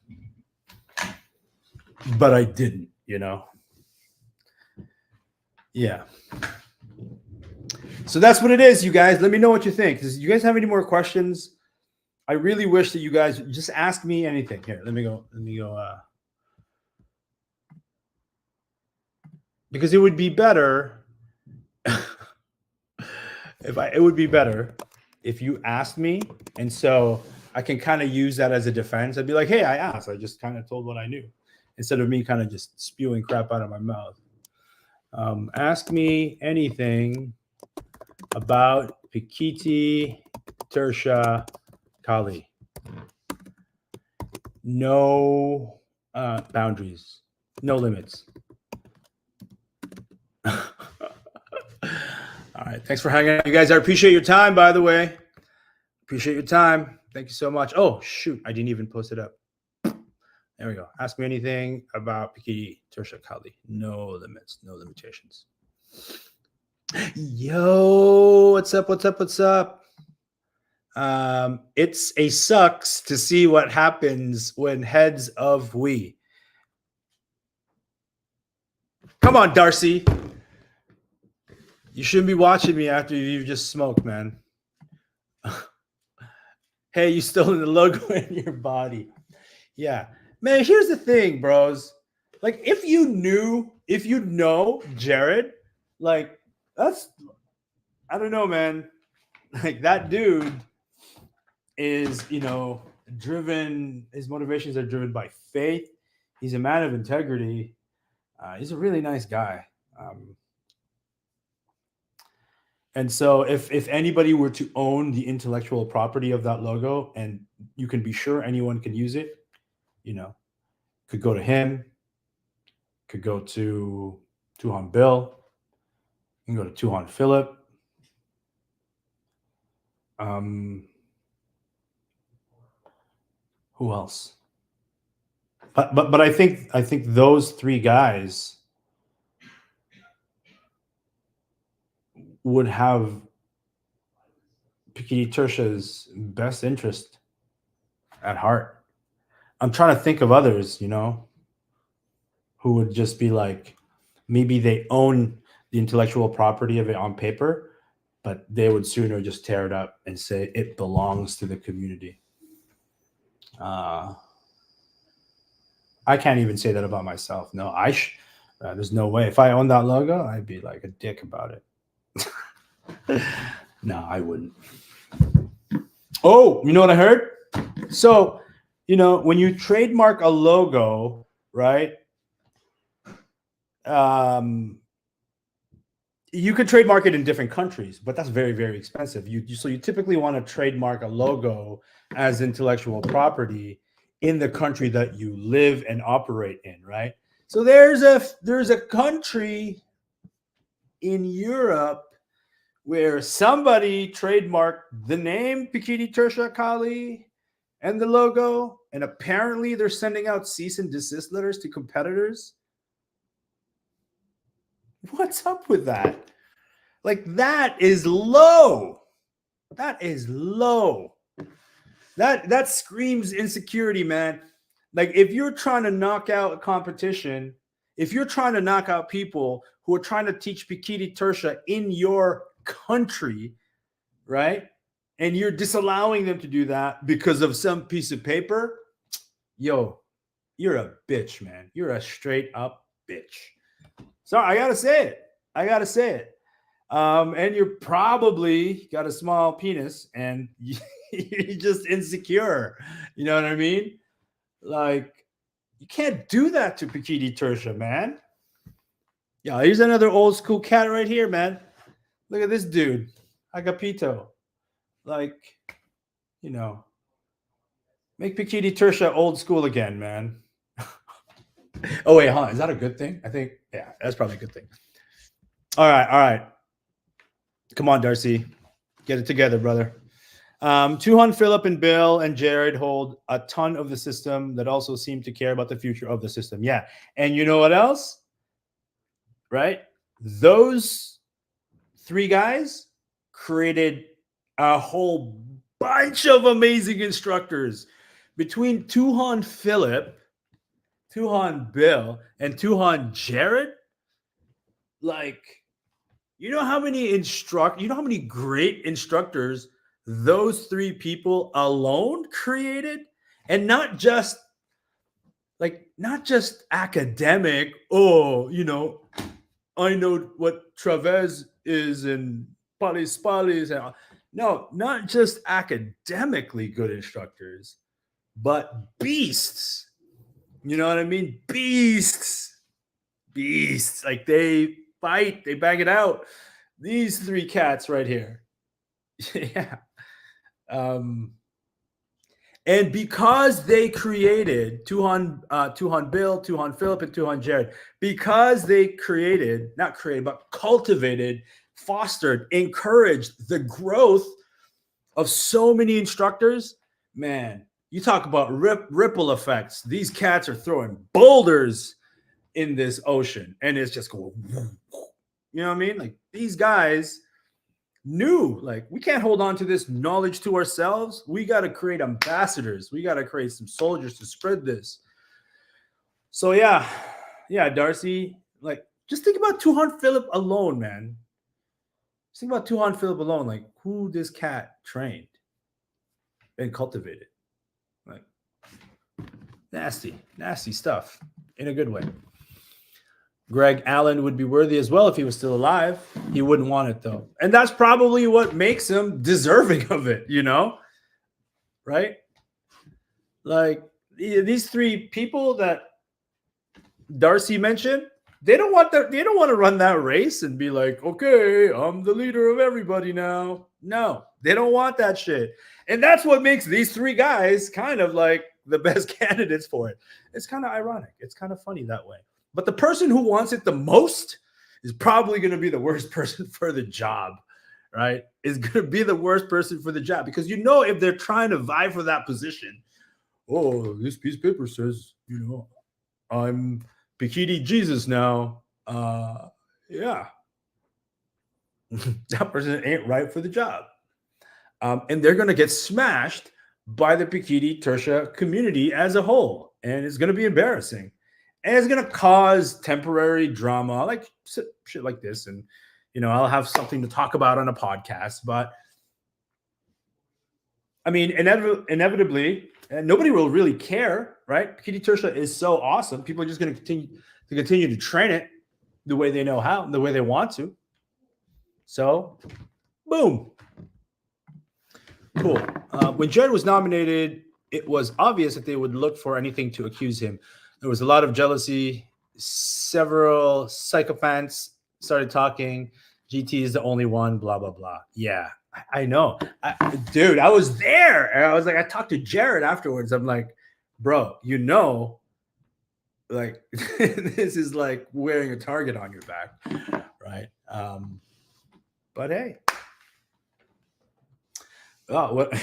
I didn't, you know? Yeah. So that's what it is, you guys. Let me know what you think. Do you guys have any more questions? I really wish that you guys just ask me anything. Here, let me go. Because it would be better it would be better if you asked me, and so I can kind of use that as a defense. I'd be like, hey, I asked. I just kind of told what I knew, instead of me kind of just spewing crap out of my mouth. Ask me anything about Pikiti Tirsia Kali. No boundaries, no limits. All right. Thanks for hanging out, you guys. I appreciate your time, by the way. Appreciate your time. Thank you so much. Oh, shoot. I didn't even post it up. There we go. Ask me anything about Pekiti Tirsia Kali. No limits, no limitations. Yo, what's up? What's up? What's up? It's a sucks to see what happens when heads of we. Come on, Darcy. You shouldn't be watching me after you've just smoked, man. Hey, you stolen the logo in your body. Yeah. Man, here's the thing, bros. Like, if you know Jared, like, that's, I don't know, man. Like, that dude is, driven, his motivations are driven by faith. He's a man of integrity. He's a really nice guy. And so if anybody were to own the intellectual property of that logo, and you can be sure anyone can use it, could go to him, could go to Tuan Bill, you can go to Tuan Philip. Who else? But I think those three guys would have Pikiti Tirsia's best interest at heart. I'm trying to think of others, who would just be like, maybe they own the intellectual property of it on paper, but they would sooner just tear it up and say it belongs to the community. I can't even say that about myself. No, there's no way. If I owned that logo, I'd be like a dick about it. No, I wouldn't. Oh, you know what I heard? So, when you trademark a logo, right? You could trademark it in different countries, but that's very, very expensive. So you typically want to trademark a logo as intellectual property in the country that you live and operate in, right? So there's a country in Europe where somebody trademarked the name Pekiti Tirsia Kali and the logo, and apparently they're sending out cease and desist letters to competitors. What's up with that? Like, that is low. That is low. That screams insecurity, man. Like, if you're trying to knock out a competition, if you're trying to knock out people who are trying to teach Pikiti Tirsia in your country, right? And you're disallowing them to do that because of some piece of paper, yo, you're a bitch, man. You're a straight up bitch. So I gotta say it. And you're probably got a small penis and you're just insecure. You know what I mean? Like, you can't do that to Pikiti Tirsia, man. Yeah, here's another old school cat right here, man. Look at this dude, Agapito. Like, make Pikiti Tirsia old school again, man. Oh wait, is that a good thing? I think, yeah, that's probably a good thing. All right. Come on, Darcy. Get it together, brother. Tuan, Philip, and Bill and Jared hold a ton of the system that also seem to care about the future of the system. Yeah. And you know what else? Right? Those three guys created a whole bunch of amazing instructors. Between Tuan Philip, Tuan Bill, and Tuan Jared, like, you know how many great instructors those three people alone created? And not just academic, I know what Travez is and Palis. No, not just academically good instructors, but beasts. You know what I mean? Beasts. Like, they fight, they bang it out. These three cats right here. Yeah. And because they created Tuan Bill, Tuan Philip, and Tuan Jared, because they cultivated, fostered, encouraged the growth of so many instructors, man, you talk about ripple effects. These cats are throwing boulders in this ocean, and it's just going, you know what I mean? Like these guys knew, like, we can't hold on to this knowledge to ourselves. We got to create ambassadors. We got to create some soldiers to spread this. So yeah, Darcy, like, just think about Tuhan Philip alone, man. Just think about Tuhan Philip alone, like who this cat trained and cultivated. Like nasty stuff in a good way. Greg Allen would be worthy as well if he was still alive. He wouldn't want it though. And that's probably what makes him deserving of it, you know? Right? Like these three people that Darcy mentioned, they don't want to run that race and be like, okay, I'm the leader of everybody now. No, they don't want that shit. And that's what makes these three guys kind of like the best candidates for it. It's kind of ironic. It's kind of funny that way. But the person who wants it the most is probably going to be the worst person for the job, right? Is going to be the worst person for the job because you know if they're trying to vie for that position, oh, this piece of paper says, you know, I'm Pikiti Jesus now. Yeah. That person ain't right for the job. And they're going to get smashed by the Pekiti Tirsia community as a whole. And it's going to be embarrassing. And it's going to cause temporary drama, like shit like this. And, you know, I'll have something to talk about on a podcast. But, I mean, inevitably, nobody will really care, right? Pikiti Tirsia is so awesome. People are just going to continue to train it the way they know how, the way they want to. So, boom. Cool. When Jared was nominated, it was obvious that they would look for anything to accuse him. There was a lot of jealousy. Several sycophants started talking. GT is the only one, blah, blah, blah. Yeah, I know. Dude, I was there. And I was like, I talked to Jared afterwards. I'm like, bro, you know, like, this is like wearing a target on your back, right? But hey. Oh, what?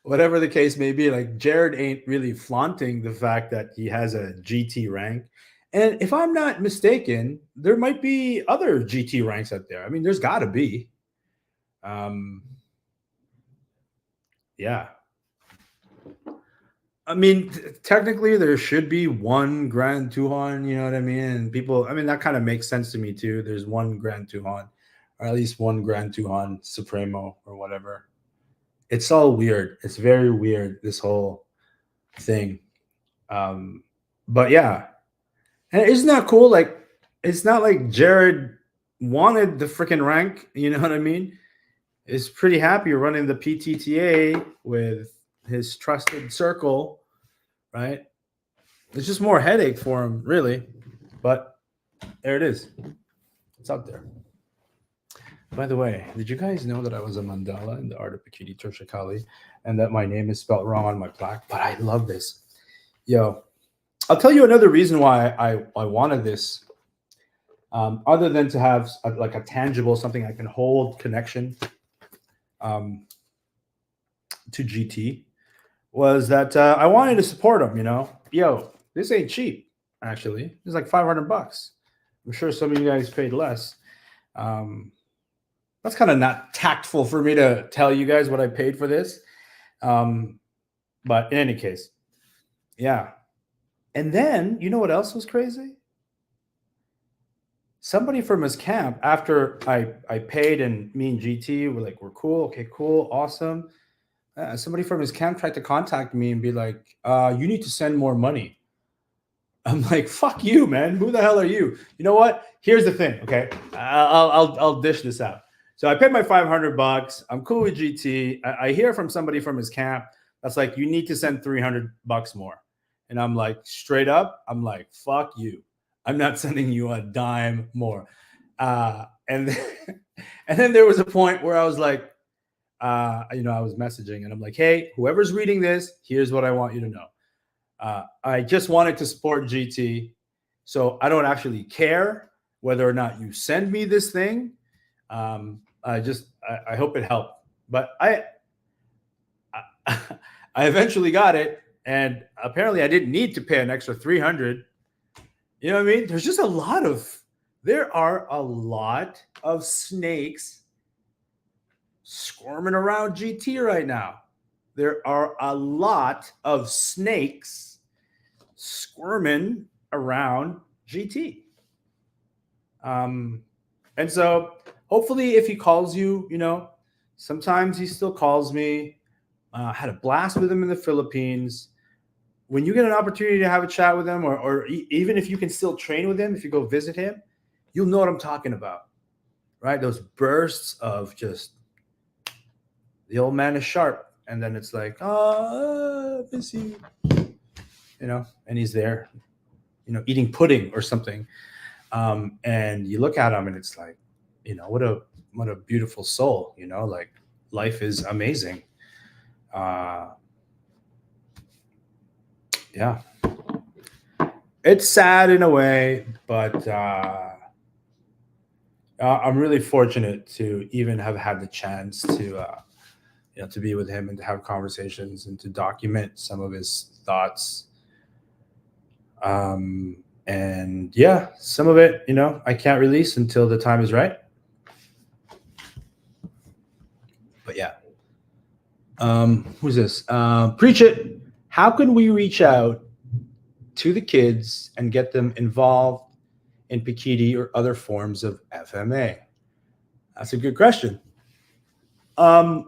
Whatever the case may be, like Jared ain't really flaunting the fact that he has a GT rank. And if I'm not mistaken, there might be other GT ranks out there. I mean, there's got to be. Yeah. I mean, technically, there should be one Grand Tuhan, you know what I mean? And people, I mean, that kind of makes sense to me too. There's one Grand Tuhan, or at least one Grand Tuhan Supremo or whatever. It's all weird. It's very weird, this whole thing. But yeah. And isn't that cool? Like, it's not like Jared wanted the freaking rank. You know what I mean? Is pretty happy running the PTTA with his trusted circle, right? It's just more headache for him, really. But there it is. It's out there. By the way, did you guys know that I was a mandala in the art of Pekiti Tirsia Kali and that my name is spelled wrong on my plaque? But I love this. Yo, I'll tell you another reason why I wanted this, other than to have like a tangible, something I can hold connection to GT, was that I wanted to support him, you know? Yo, this ain't cheap, actually. It's like $500. I'm sure some of you guys paid less. That's kind of not tactful for me to tell you guys what I paid for this. But in any case, yeah. And then, you know what else was crazy? Somebody from his camp, after I paid and me and GT were like, we're cool. Okay, cool. Awesome. Somebody from his camp tried to contact me and be like, you need to send more money. I'm like, fuck you, man. Who the hell are you? You know what? Here's the thing. Okay. I'll dish this out. So I paid my $500. I'm cool with GT. I hear from somebody from his camp that's like, you need to send $300 more. And I'm like, straight up, I'm like, fuck you. I'm not sending you a dime more. And then there was a point where I was like, you know, I was messaging and I'm like, hey, whoever's reading this, here's what I want you to know. I just wanted to support GT. So I don't actually care whether or not you send me this thing. I hope it helped. But I eventually got it, and apparently I didn't need to pay an extra 300. You know what I mean? There are a lot of snakes squirming around GT right now. There are a lot of snakes squirming around GT. And so hopefully if he calls you, sometimes he still calls me. Had a blast with him in the Philippines. When you get an opportunity to have a chat with him, or even if you can still train with him, if you go visit him, you'll know what I'm talking about, right? Those bursts of just the old man is sharp, and then it's like, busy, and he's there, eating pudding or something, and you look at him, and it's like, what a beautiful soul, like life is amazing. Yeah, it's sad in a way, but I'm really fortunate to even have had the chance to be with him and to have conversations and to document some of his thoughts. And yeah, some of it, I can't release until the time is right. But yeah. Who's this? Preach it. How can we reach out to the kids and get them involved in Pikiti or other forms of FMA? That's a good question. Okay.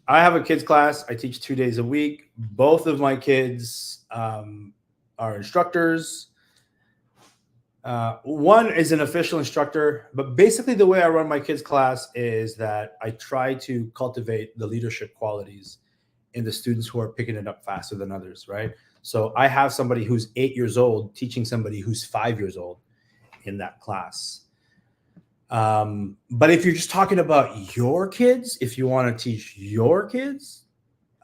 I have a kids class. I teach 2 days a week. Both of my kids are instructors. One is an official instructor, but basically the way I run my kids class is that I try to cultivate the leadership qualities in the students who are picking it up faster than others, right? So I have somebody who's 8 years old teaching somebody who's 5 years old in that class. But if you're just talking about your kids, if you want to teach your kids,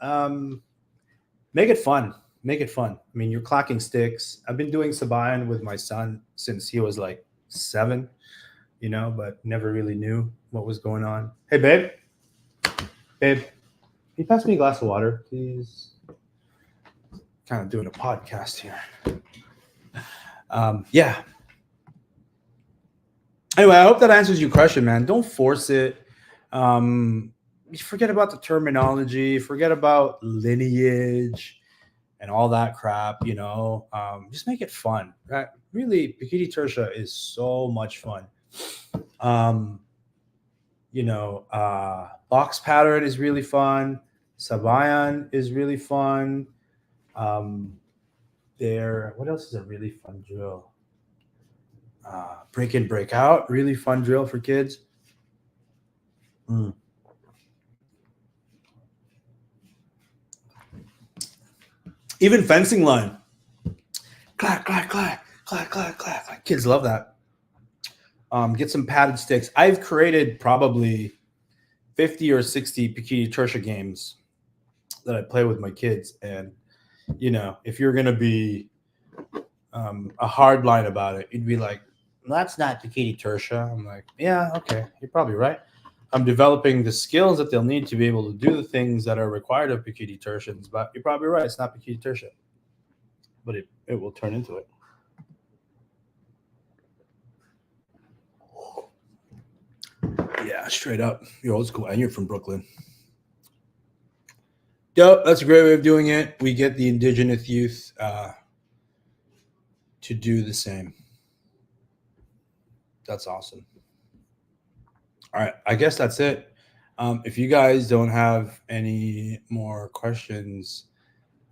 make it fun. Make it fun. I mean, you're clacking sticks. I've been doing Sabayan with my son since he was like 7, but never really knew what was going on. Hey, babe. Babe, can you pass me a glass of water, please? Kind of doing a podcast here. Yeah. Anyway, I hope that answers your question, man. Don't force it. Forget about the terminology. Forget about lineage and all that crap, just make it fun, right? Really, Pikiti Tirsia is so much fun. Box pattern is really fun. Sabayan is really fun. What else is a really fun drill? Break in, break out, really fun drill for kids. Even fencing line. Clack, clack, clack, clack, clack, clack. Kids love that. Get some padded sticks. I've created probably 50 or 60 Pikiti Tirsia games that I play with my kids. And, if you're going to be a hard line about it, you'd be like, that's not Pikiti Tirsia. I'm like, yeah, okay, you're probably right. I'm developing the skills that they'll need to be able to do the things that are required of Pikiti Tirsians, but you're probably right. It's not Pikiti Tirsia, but it will turn into it. Yeah, straight up. You're old school and you're from Brooklyn. Dope. That's a great way of doing it. We get the indigenous youth to do the same. That's awesome. All right. I guess that's it. If you guys don't have any more questions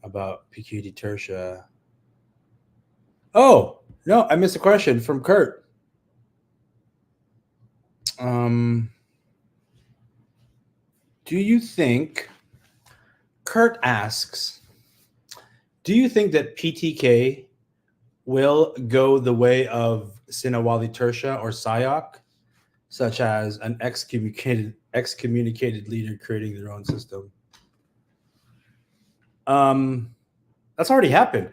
about Pikiti Tirsia. Oh, no, I missed a question from Kurt. Do you think, Kurt asks, do you think that PTK will go the way of Sinawali Tirsia or Sayok, such as an excommunicated leader creating their own system? That's already happened.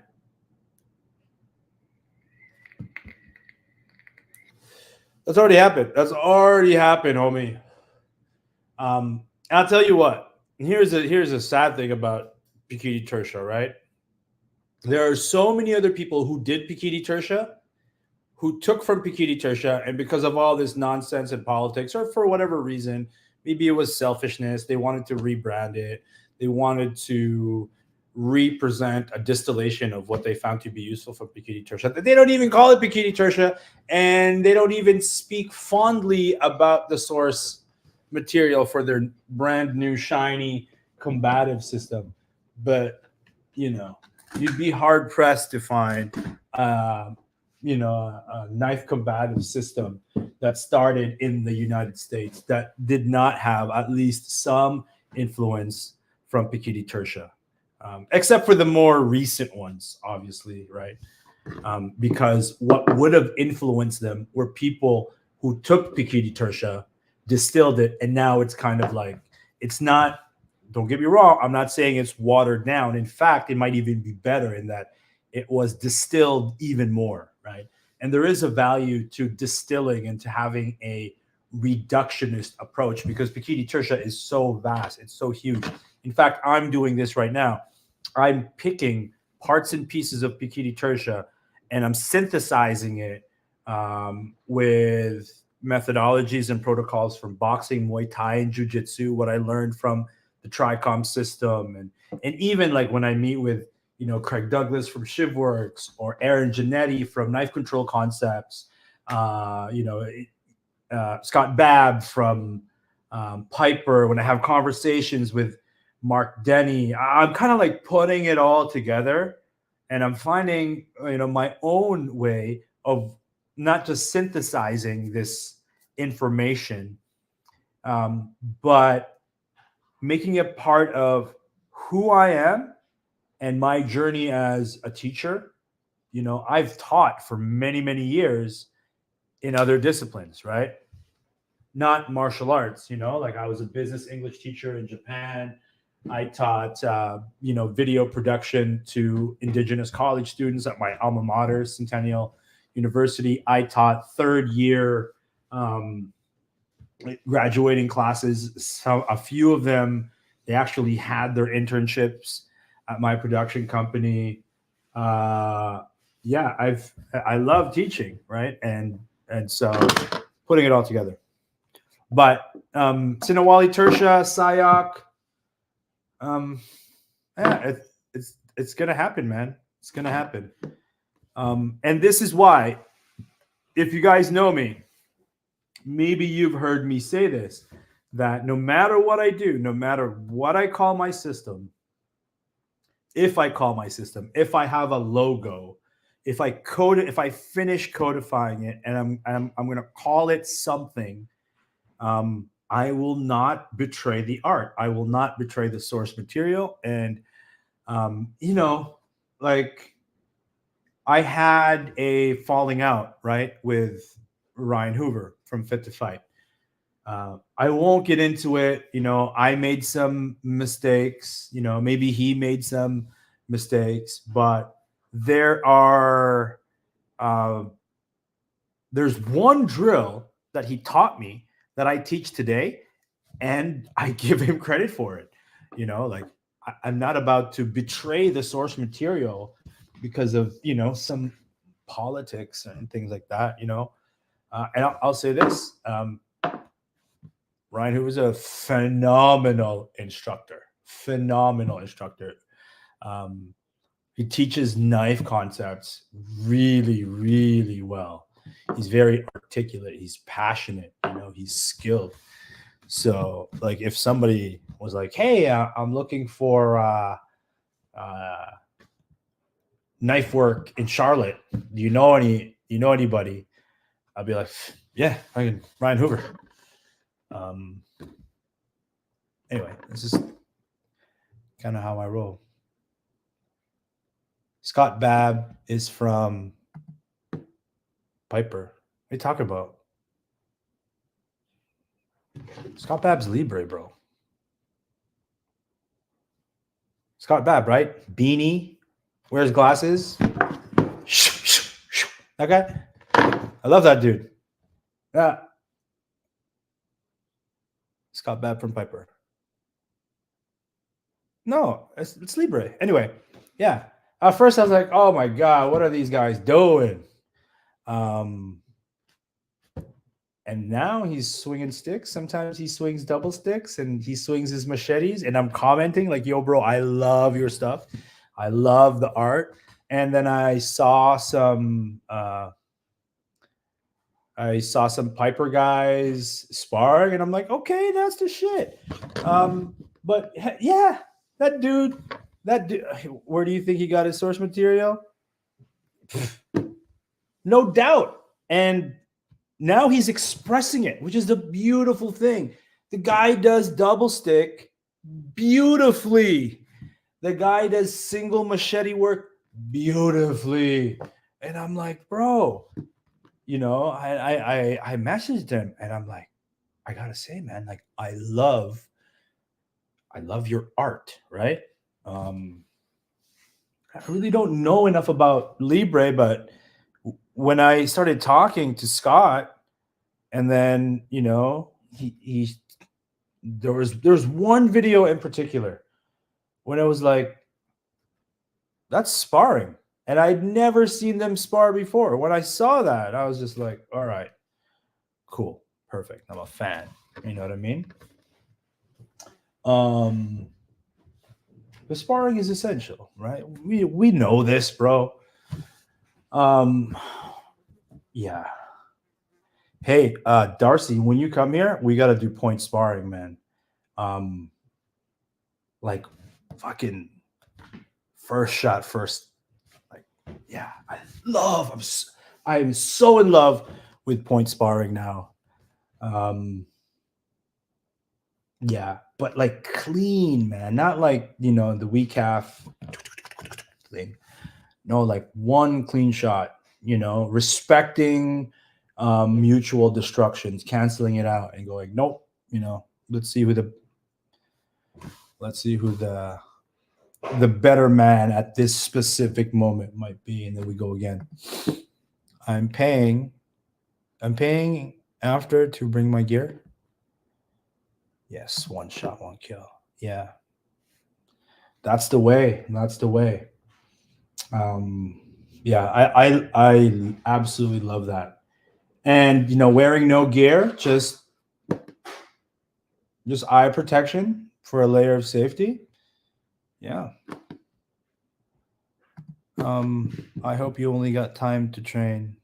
That's already happened, homie. I'll tell you what. Here's a sad thing about Pikiti Tirsia, right? There are so many other people who did Pikiti Tirsia, who took from Pikiti Tirsia, and because of all this nonsense in politics, or for whatever reason, maybe it was selfishness, they wanted to rebrand it, they wanted to represent a distillation of what they found to be useful for Pikiti Tirsia. They don't even call it Pikiti Tirsia, and they don't even speak fondly about the source material for their brand new shiny combative system. But you know, you'd be hard pressed to find a knife combative system that started in the United States that did not have at least some influence from Pikiti Tirsia, except for the more recent ones, obviously, right? Because what would have influenced them were people who took Pikiti Tirsia, distilled it, and now it's kind of like, it's not, don't get me wrong, I'm not saying it's watered down. In fact, it might even be better in that it was distilled even more, right? And there is a value to distilling and to having a reductionist approach, because Pikiti Tirsia is so vast, it's so huge. In fact, I'm doing this right now. I'm picking parts and pieces of Pikiti Tirsia and I'm synthesizing it with methodologies and protocols from boxing, Muay Thai, and Jiu-Jitsu, what I learned from the TRICOM system. And even like when I meet with, Craig Douglas from ShivWorks or Aaron Giannetti from Knife Control Concepts, Scott Babb from Piper, when I have conversations with Mark Denny, I'm kind of like putting it all together, and I'm finding, my own way of not just synthesizing this information, but making it part of who I am and my journey as a teacher. I've taught for many, many years in other disciplines, right? Not martial arts, like I was a business English teacher in Japan. I taught, video production to indigenous college students at my alma mater, Centennial University. I taught third year graduating classes. A few of them, they actually had their internships at my production company. I love teaching, right? And so putting it all together. But Sinawali Tertia, Sayak, it's gonna happen, man. It's gonna happen. And this is why, if you guys know me, maybe you've heard me say this, that no matter what I do, no matter what I call my system, if I call my system, if I have a logo, if I code it, if I finish codifying it, and I'm going to call it something, I will not betray the art. I will not betray the source material. And like I had a falling out, right, with Ryan Hoover from Fit to Fight. I won't get into it. I made some mistakes. Maybe he made some mistakes, but there's one drill that he taught me that I teach today, and I give him credit for it. Like I'm not about to betray the source material because of some politics and things like that. And I'll say this. Ryan, who was a phenomenal instructor. He teaches knife concepts really, really well. He's very articulate. He's passionate. He's skilled. So, like, if somebody was like, "Hey, I'm looking for knife work in Charlotte. Do you know anybody?" I'll be like, "Yeah, Ryan Hoover." Anyway, this is kind of how I roll. Scott Babb is from Piper. What are you talking about? Scott Babb's Libre, bro. Scott Babb, right? Beanie, wears glasses. That guy? I love that dude. Yeah. Scott Babb from Piper. No, it's Libre. Anyway, yeah. At first I was like, oh my God, what are these guys doing? And now he's swinging sticks. Sometimes he swings double sticks and he swings his machetes. And I'm commenting like, yo, bro, I love your stuff. I love the art. And then I saw some Piper guys sparring, and I'm like, okay, that's the shit. But yeah, that dude, where do you think he got his source material? No doubt. And now he's expressing it, which is the beautiful thing. The guy does double stick beautifully. The guy does single machete work beautifully. And I'm like, bro, you know, I messaged him and I'm like, I gotta say, man, like I love your art, right? I really don't know enough about Libre, but when I started talking to Scott, and then you know, there was one video in particular when I was like, that's sparring. And I'd never seen them spar before. When I saw that, I was just like, all right, cool, perfect. I'm a fan. You know what I mean? The sparring is essential, right? We know this, bro. Yeah. Hey, Darcy, when you come here, we gotta do point sparring, man. Like fucking first shot first. Like, yeah, I'm so in love with point sparring now. Yeah, but like clean, man, not like, you know, the weak half thing. No, like one clean shot, you know, respecting mutual destructions, canceling it out and going, nope, you know, let's see who the better man at this specific moment might be, and then we go again. I'm paying after to bring my gear. Yes, one shot, one kill. Yeah. That's the way. Yeah, I absolutely love that. And you know, wearing no gear, just eye protection for a layer of safety. Yeah. I hope you only got time to train.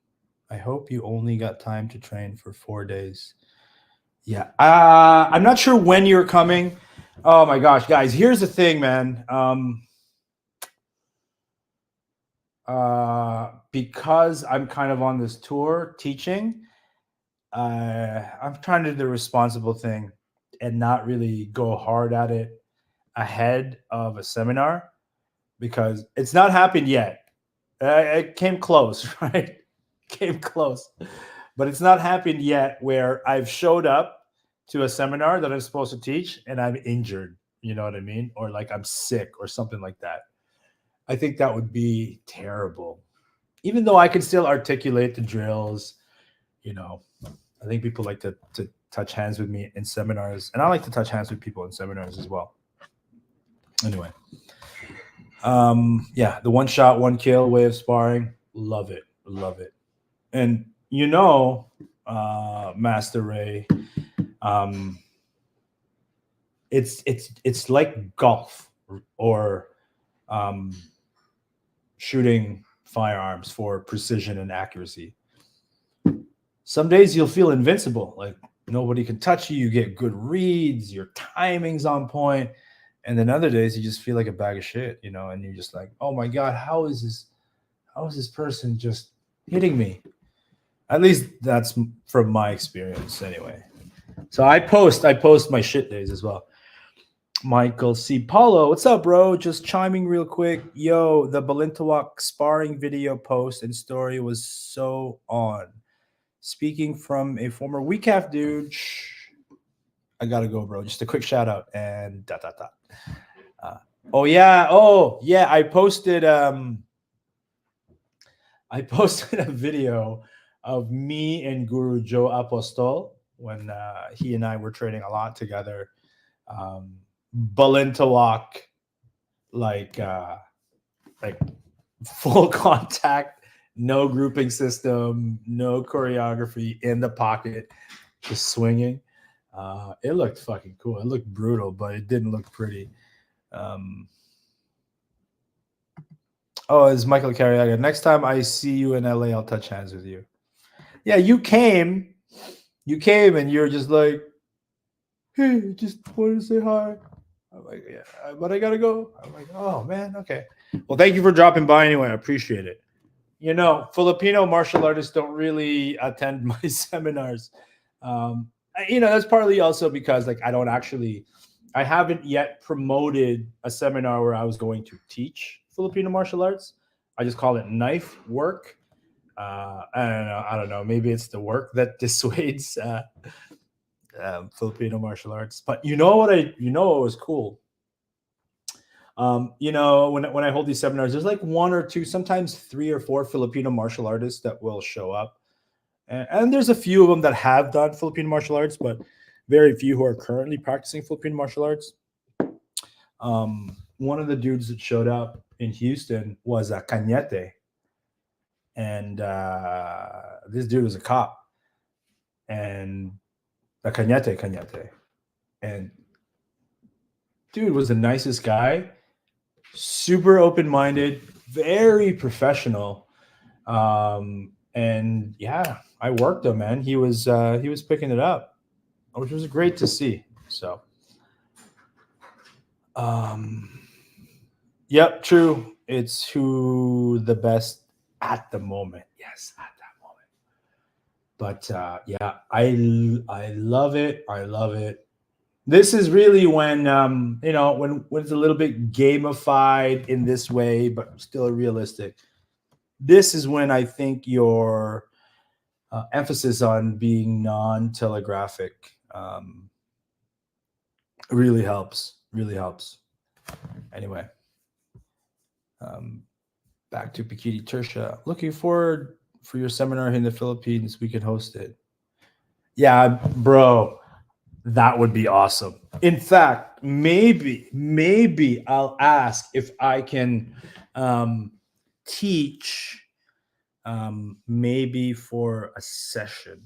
For 4 days. Yeah. I'm not sure when you're coming. Oh my gosh, guys, here's the thing, man. Because I'm kind of on this tour teaching, I'm trying to do the responsible thing and not really go hard at it ahead of a seminar, because it's not happened yet. It came close, right? Came close, but it's not happened yet where I've showed up to a seminar that I'm supposed to teach and I'm injured, you know what I mean? Or like I'm sick or something like that. I think that would be terrible. Even though I can still articulate the drills, you know, I think people like to touch hands with me in seminars, and I like to touch hands with people in seminars as well. Anyway, yeah, the one shot, one kill way of sparring, love it. And you know, Master Ray, it's like golf or shooting firearms for precision and accuracy. Some days you'll feel invincible, like nobody can touch you. You get good reads, your timing's on point, and then other days you just feel like a bag of shit, you know, and you're just like, oh my God, how is this person just hitting me? At least that's from my experience anyway. So I post my shit days as well. Michael C. Paulo, what's up, bro? Just chiming real quick. Yo, the Balintawak sparring video post and story was so on. Speaking from a former WeCaf dude, I gotta go, bro. Just a quick shout out and ... Oh yeah, I posted a video of me and Guru Joe Apostol when he and I were training a lot together. Balintawak, like like full contact, no grouping system, no choreography, in the pocket, just swinging. It looked fucking cool. It looked brutal, but it didn't look pretty. Um, oh, it's Michael Carriaga. Next time I see you in LA, I'll touch hands with you. Yeah, you came, and you're just like, hey, just wanted to say hi. I'm like, yeah, but I gotta go. I'm like, oh man, okay. Well, thank you for dropping by anyway. I appreciate it. You know, Filipino martial artists don't really attend my seminars. You know, that's partly also because like I haven't yet promoted a seminar where I was going to teach Filipino martial arts. I just call it knife work. I don't know. I don't know. Maybe it's the work that dissuades Filipino martial arts. But you know what was cool. You know, when I hold these seminars, there's like one or two, sometimes three or four Filipino martial artists that will show up, and there's a few of them that have done Filipino martial arts, but very few who are currently practicing Filipino martial arts. One of the dudes that showed up in Houston was a Cañete, and this dude was a cop, and a Cañete, and dude was the nicest guy, super open minded, very professional. And yeah, I worked him, man. He was picking it up, which was great to see. So, um, yep, true. It's who the best at the moment. Yes, at that moment. But yeah, I love it. I love it. This is really when you know when it's a little bit gamified in this way, but still realistic. This is when I think your emphasis on being non-telegraphic really helps. Really helps. Anyway, um, back to Pikiti Tirsia. Looking forward for your seminar in the Philippines. We can host it. Yeah, bro, that would be awesome. In fact, maybe I'll ask if I can um, teach maybe for a session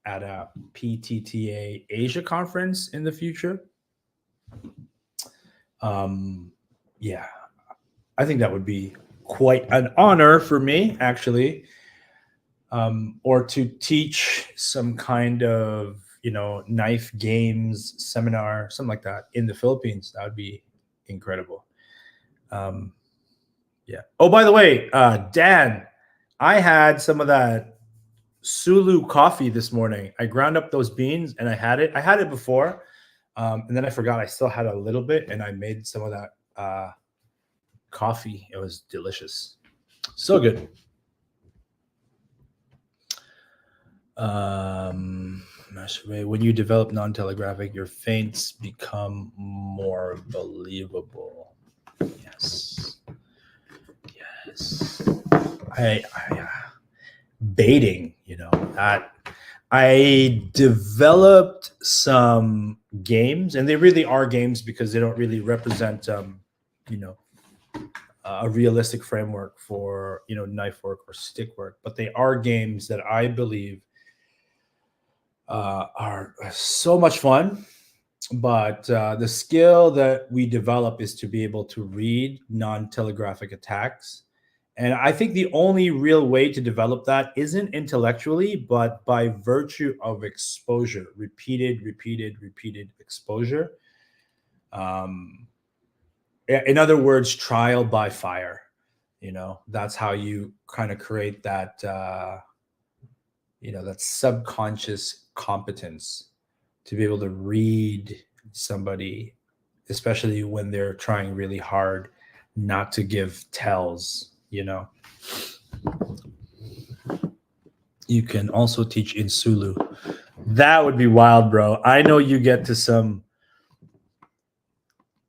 at a PTTA Asia conference in the future. Um, yeah, I think that would be quite an honor for me, actually, or to teach some kind of knife games seminar, something like that in the Philippines. That would be incredible. Um, yeah. Oh, by the way, Dan, I had some of that Sulu coffee this morning. I ground up those beans and I had it. I had it before, and then I forgot I still had a little bit, and I made some of that coffee. It was delicious, so good. When you develop non-telegraphic, your feints become more believable. Yes, yes. I baiting. That I developed some games, and they really are games because they don't really represent, you know, a realistic framework for knife work or stick work, but they are games that I believe are so much fun. But the skill that we develop is to be able to read non-telegraphic attacks. And I think the only real way to develop that isn't intellectually, but by virtue of exposure, repeated exposure. Um, in other words, trial by fire. That's how you kind of create that, that subconscious competence to be able to read somebody, especially when they're trying really hard not to give tells. You can also teach in Sulu. That would be wild, bro. I know you get to some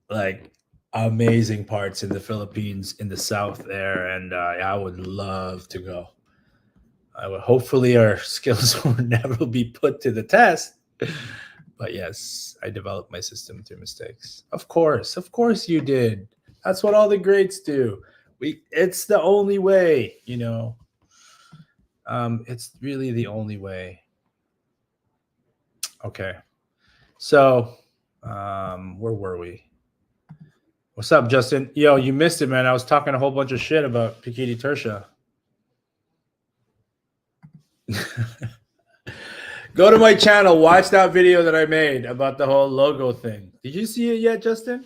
like amazing parts in the Philippines, in the south there, and I would love to go. Hopefully our skills will never be put to the test. But yes, I developed my system through mistakes. Of course you did. That's what all the greats do. It's the only way, you know. It's really the only way. Okay. So, where were we? What's up, Justin? Yo, you missed it, man. I was talking a whole bunch of shit about Pikiti Tirsia. Go to my channel, watch that video that I made about the whole logo thing. Did you see it yet, Justin?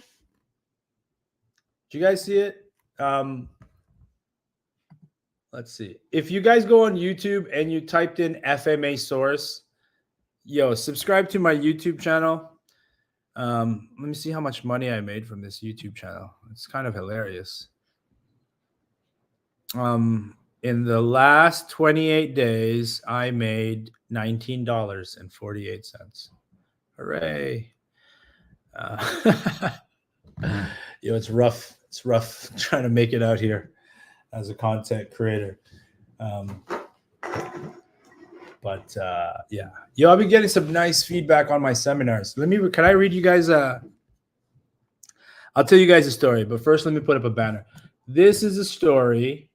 Did you guys see it? Let's see. If you guys go on YouTube and you typed in FMA source, yo, subscribe to my YouTube channel. Let me see how much money I made from this YouTube channel. It's kind of hilarious. In the last 28 days, I made $19.48. Hooray. Yo, it's rough. It's rough trying to make it out here as a content creator. But yeah. Yo, I've been getting some nice feedback on my seminars. Can I read you guys? I'll tell you guys a story, but first let me put up a banner. This is a story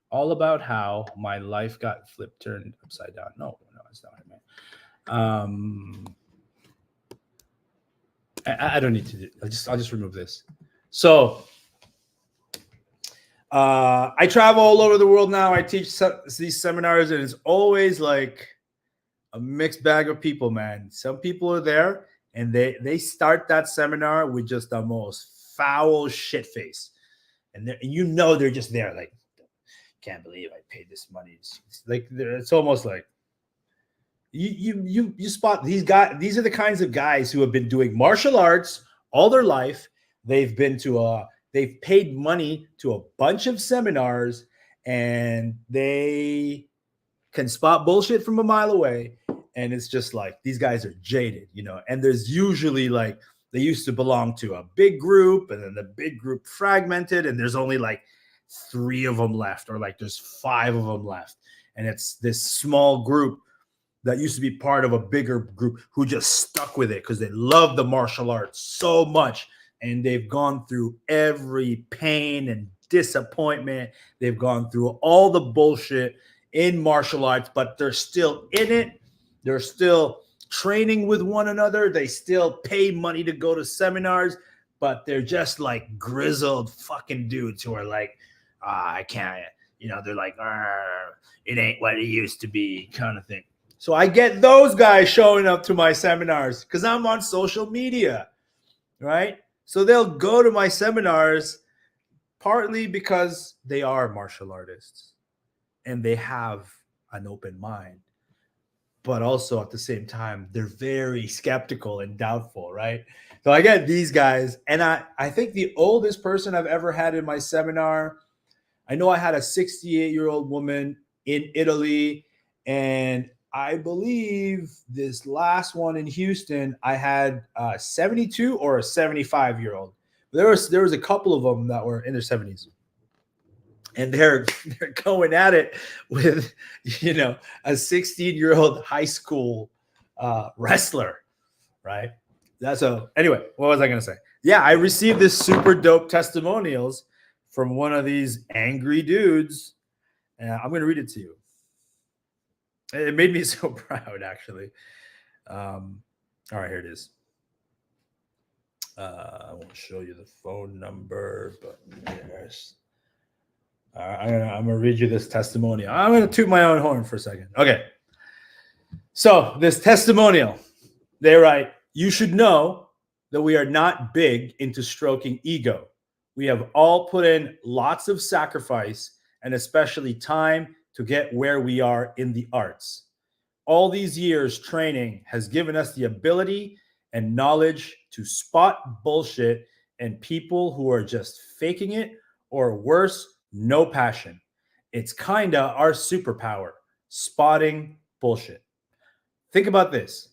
all about how my life got turned upside down. No, that's not what I meant. I don't need to do. I'll just remove this. So I travel all over the world now. I teach these seminars, and it's always like a mixed bag of people, man. Some people are there, and they start that seminar with just the most foul shit face, and you know they're just there like, can't believe I paid this money. It's almost like you spot these guys. These are the kinds of guys who have been doing martial arts all their life. They've paid money to a bunch of seminars, and they can spot bullshit from a mile away. And it's just like, these guys are jaded, you know, and there's usually like, they used to belong to a big group, and then the big group fragmented, and there's only like 3 of them left, or like there's 5 of them left. And it's this small group that used to be part of a bigger group who just stuck with it because they love the martial arts so much. And they've gone through every pain and disappointment. They've gone through all the bullshit in martial arts, but they're still in it. They're still training with one another. They still pay money to go to seminars, but they're just like grizzled fucking dudes who are like, I can't, you know, they're like, it ain't what it used to be, kind of thing. So I get those guys showing up to my seminars because I'm on social media, right? So they'll go to my seminars partly because they are martial artists and they have an open mind, but also at the same time, they're very skeptical and doubtful, right? So I get these guys, and I think the oldest person I've ever had in my seminar, I know I had a 68-year-old woman in Italy, and I believe this last one in Houston, I had a 72 or a 75-year-old. There was a couple of them that were in their 70s. And they're going at it with, you know, a 16-year-old high school wrestler, right? Anyway, what was I going to say? Yeah, I received this super dope testimonials from one of these angry dudes. And I'm going to read it to you. It made me so proud, actually. All right, here it is. I won't show you the phone number, but yes. I'm going to read you this testimonial. I'm going to toot my own horn for a second. Okay. So this testimonial, they write, you should know that we are not big into stroking ego. We have all put in lots of sacrifice and especially time to get where we are in the arts. All these years training has given us the ability and knowledge to spot bullshit and people who are just faking it, or worse, no passion. It's kinda our superpower, spotting bullshit. Think about this.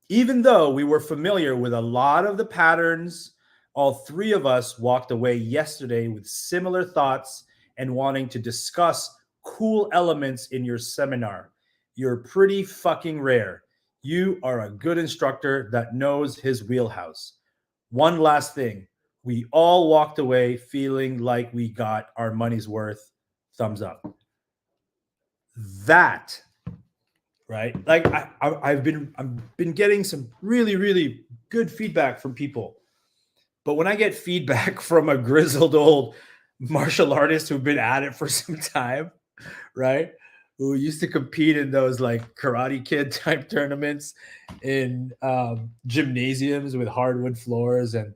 Even though we were familiar with a lot of the patterns, all 3 of us walked away yesterday with similar thoughts and wanting to discuss cool elements in your seminar. You're pretty fucking rare. You are a good instructor that knows his wheelhouse. One last thing. We all walked away feeling like we got our money's worth. Thumbs up. That, right? Like I've been getting some really, really good feedback from people. But when I get feedback from a grizzled old martial artist who've been at it for some time, right? Who used to compete in those like Karate Kid type tournaments in gymnasiums with hardwood floors, and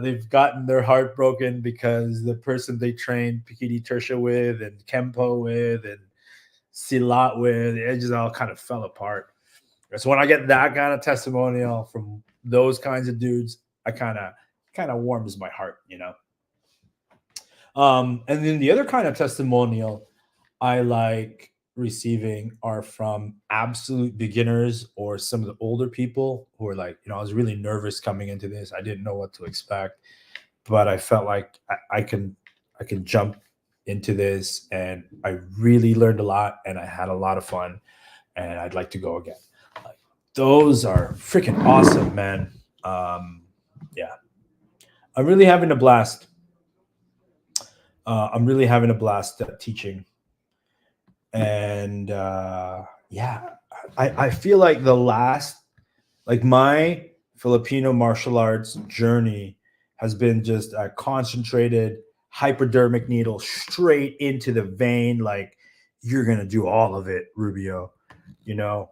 they've gotten their heart broken because the person they trained Pekiti Tirsia with and Kempo with and Silat with, it just all kind of fell apart. So when I get that kind of testimonial from those kinds of dudes, I kind of warms my heart, you know. And then the other kind of testimonial I like receiving are from absolute beginners or some of the older people who are like, you know, I was really nervous coming into this. I didn't know what to expect, but I felt like I can jump into this, and I really learned a lot, and I had a lot of fun, and I'd like to go again. Like, those are freaking awesome, man. Yeah, I'm really having a blast. I'm really having a blast teaching. And yeah, I feel like my Filipino martial arts journey has been just a concentrated hypodermic needle straight into the vein. Like, you're going to do all of it, Rubio, you know,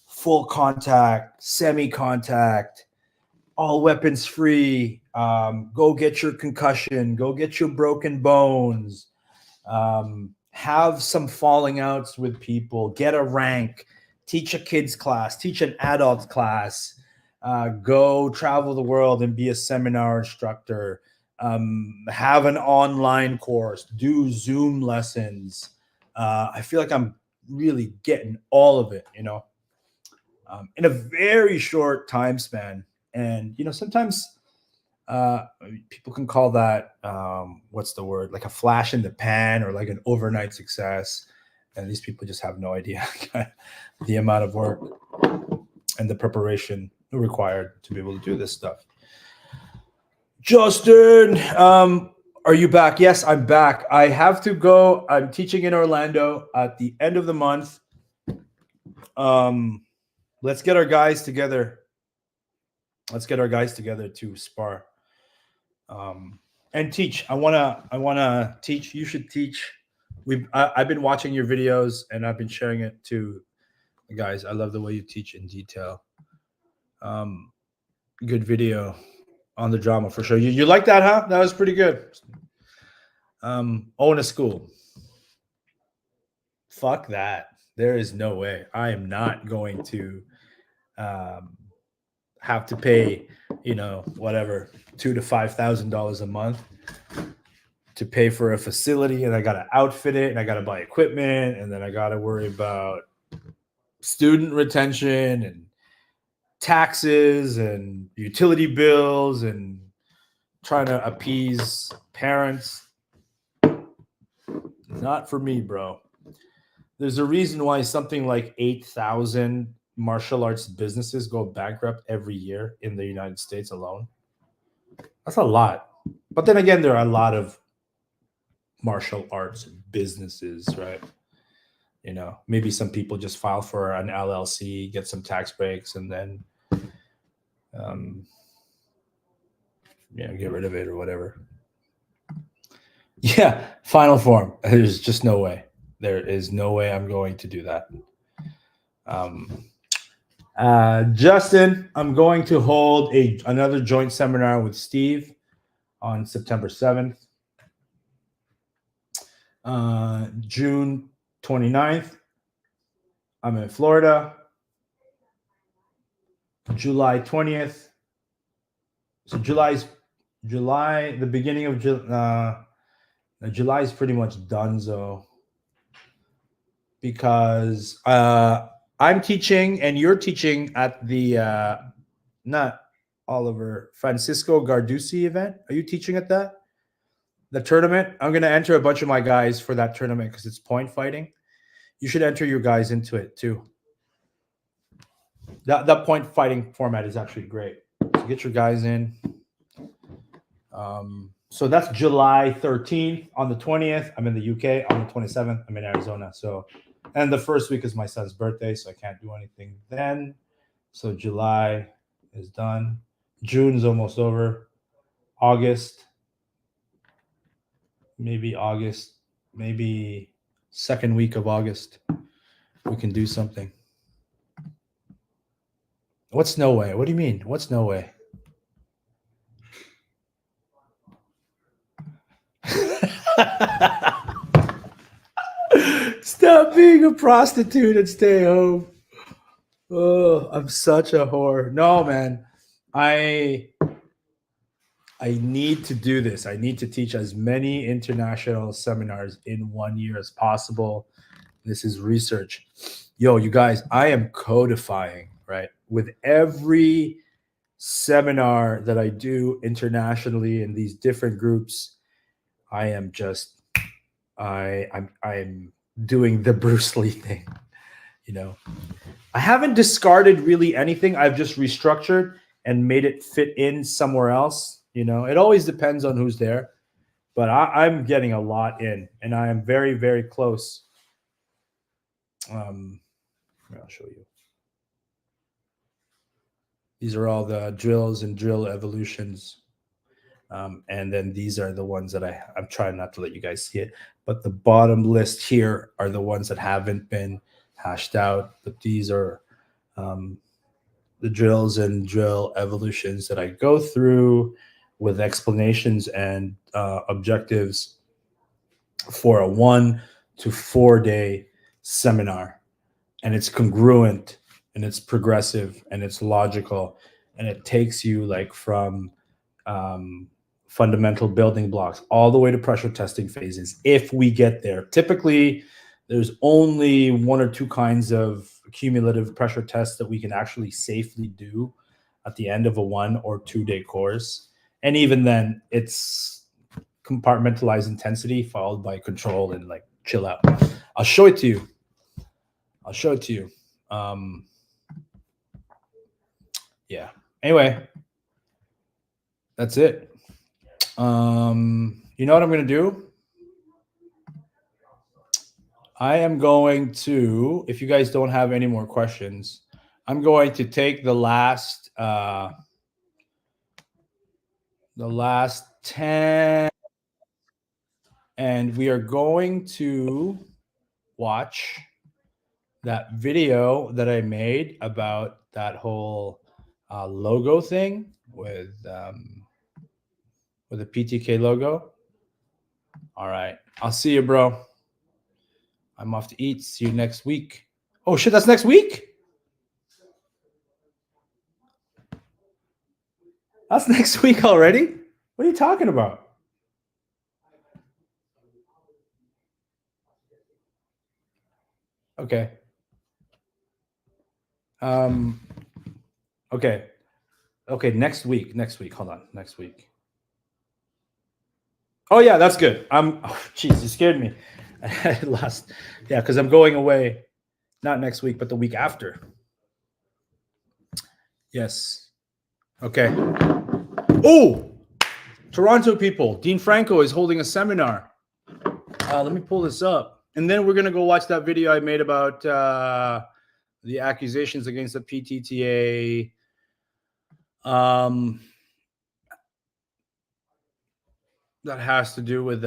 full contact, semi contact, all weapons free. Go get your concussion, go get your broken bones. Have some falling outs with people, get a rank, teach a kids class, teach an adult class, go travel the world and be a seminar instructor, have an online course, do Zoom lessons. I feel like I'm really getting all of it, you know, in a very short time span. And, you know, sometimes people can call that what's the word, like a flash in the pan or like an overnight success, and these people just have no idea the amount of work and the preparation required to be able to do this stuff. Justin, are you back? Yes, I'm back. I have to go. I'm teaching in Orlando at the end of the month. Let's get our guys together. Let's get our guys together to spar. And teach. I wanna teach. You should teach. I've been watching your videos and I've been sharing it to the guys. I love the way you teach in detail. Good video on the drama for sure. You like that, huh? That was pretty good. Own a school. Fuck that. There is no way. I am not going to have to pay, you know, whatever, $2,000 to $5,000 a month to pay for a facility, and I got to outfit it, and I got to buy equipment, and then I got to worry about student retention and taxes and utility bills and trying to appease parents. Not for me, bro. There's a reason why something like 8,000 martial arts businesses go bankrupt every year in the United States alone. That's a lot. But then again, there are a lot of martial arts businesses, right? You know, maybe some people just file for an LLC, get some tax breaks, and then get rid of it or whatever. Yeah, final form. There's just no way. There is no way I'm going to do that. Justin, I'm going to hold another joint seminar with Steve on September 7th. June 29th, I'm in Florida. July 20th. So July, the beginning of July is pretty much donezo because I'm teaching and you're teaching at the not Oliver, Francisco Garducci event. Are you teaching at that? The tournament? I'm going to enter a bunch of my guys for that tournament because it's point fighting. You should enter your guys into it too. That point fighting format is actually great. So get your guys in. So that's July 13th. On the 20th, I'm in the UK. On the 27th, I'm in Arizona. So, and the first week is my son's birthday, so I can't do anything then. So July is done. June's almost over. August, maybe second week of August, we can do something. What's no way? What do you mean? What's no way? Stop being a prostitute and stay home. Oh, I'm such a whore. No, man. I need to do this. I need to teach as many international seminars in 1 year as possible. This is research. Yo, you guys, I am codifying, right? With every seminar that I do internationally in these different groups, I'm doing the Bruce Lee thing. You know, I haven't discarded really anything. I've just restructured and made it fit in somewhere else. You know, it always depends on who's there, but I'm getting a lot in, and I am very, very close. I'll show you. These are all the drills and drill evolutions. And then these are the ones that I'm trying not to let you guys see it, but the bottom list here are the ones that haven't been hashed out. But these are the drills and drill evolutions that I go through with explanations and objectives for a 1 to 4 day seminar. And it's congruent and it's progressive and it's logical. And it takes you like from fundamental building blocks all the way to pressure testing phases. If we get there, typically there's only 1 or 2 kinds of cumulative pressure tests that we can actually safely do at the end of a 1 or 2 day course. And even then it's compartmentalized intensity followed by control and like chill out. I'll show it to you. Yeah. Anyway, that's it. You know what I'm going to do? I am going to, if you guys don't have any more questions, I'm going to take the last 10, and we are going to watch that video that I made about that whole logo thing with the PTK logo. All right. I'll see you, bro. I'm off to eat. See you next week. Oh, shit. That's next week? That's next week already? What are you talking about? Okay. Okay. Next week. Hold on. Next week. Oh, yeah. That's good. Jeez, you scared me. I lost. Yeah, because I'm going away. Not next week, but the week after. Yes. Okay. Oh, Toronto people. Dean Franco is holding a seminar. Let me pull this up. And then we're going to go watch that video I made about the accusations against the PTTA. That has to do with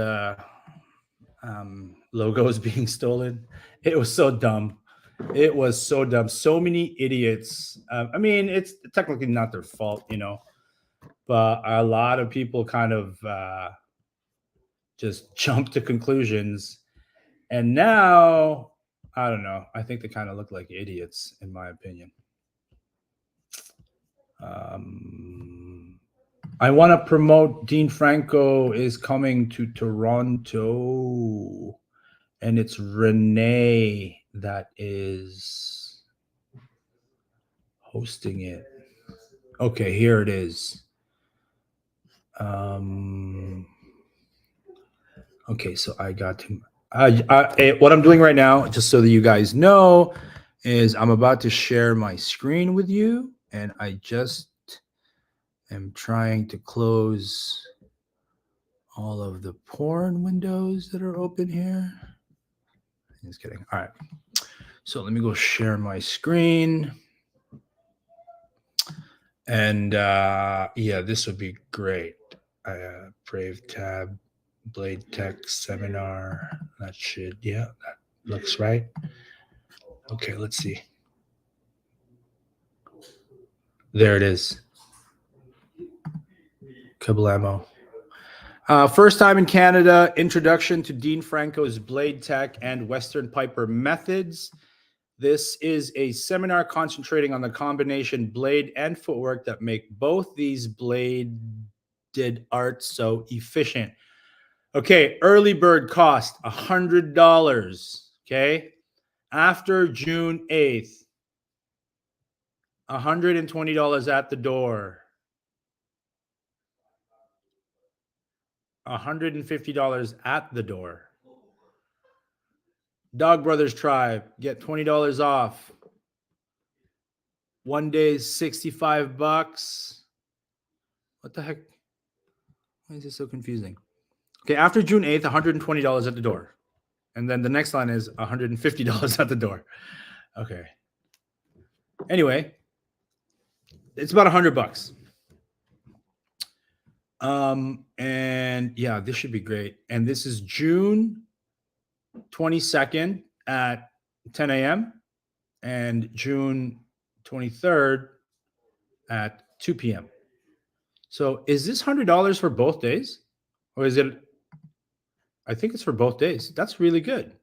logos being stolen. It was so dumb. It was so dumb. So many idiots. I mean, it's technically not their fault, you know, but a lot of people kind of just jump to conclusions. And now, I don't know. I think they kind of look like idiots, in my opinion. I want to promote Dean Franco is coming to Toronto, and it's Renee that is hosting it. Okay, here it is. Okay, so I got him. What I'm doing right now, just so that you guys know, is I'm about to share my screen with you, and I just am trying to close all of the porn windows that are open here. Just kidding. All right. So let me go share my screen. And yeah, this would be great. Brave tab, Blade Tech seminar. That should, yeah, that looks right. Okay, let's see. There it is. Kablamo. First time in Canada, introduction to Dean Franco's Blade Tech and Western Piper methods. This is a seminar concentrating on the combination blade and footwork that make both these bladed arts so efficient. Okay, early bird cost $100. Okay, after June 8th, $120 at the door. $150 at the door. Dog Brothers Tribe, get $20 off. One day, $65. What the heck? Why is this so confusing? Okay, after June 8th, $120 at the door. And then the next line is $150 at the door. Okay. Anyway, it's about $100. And yeah, this should be great. And this is June 22nd at 10 a.m. and June 23rd at 2 p.m. So is this $100 for both days? Or is it? I think it's for both days. That's really good.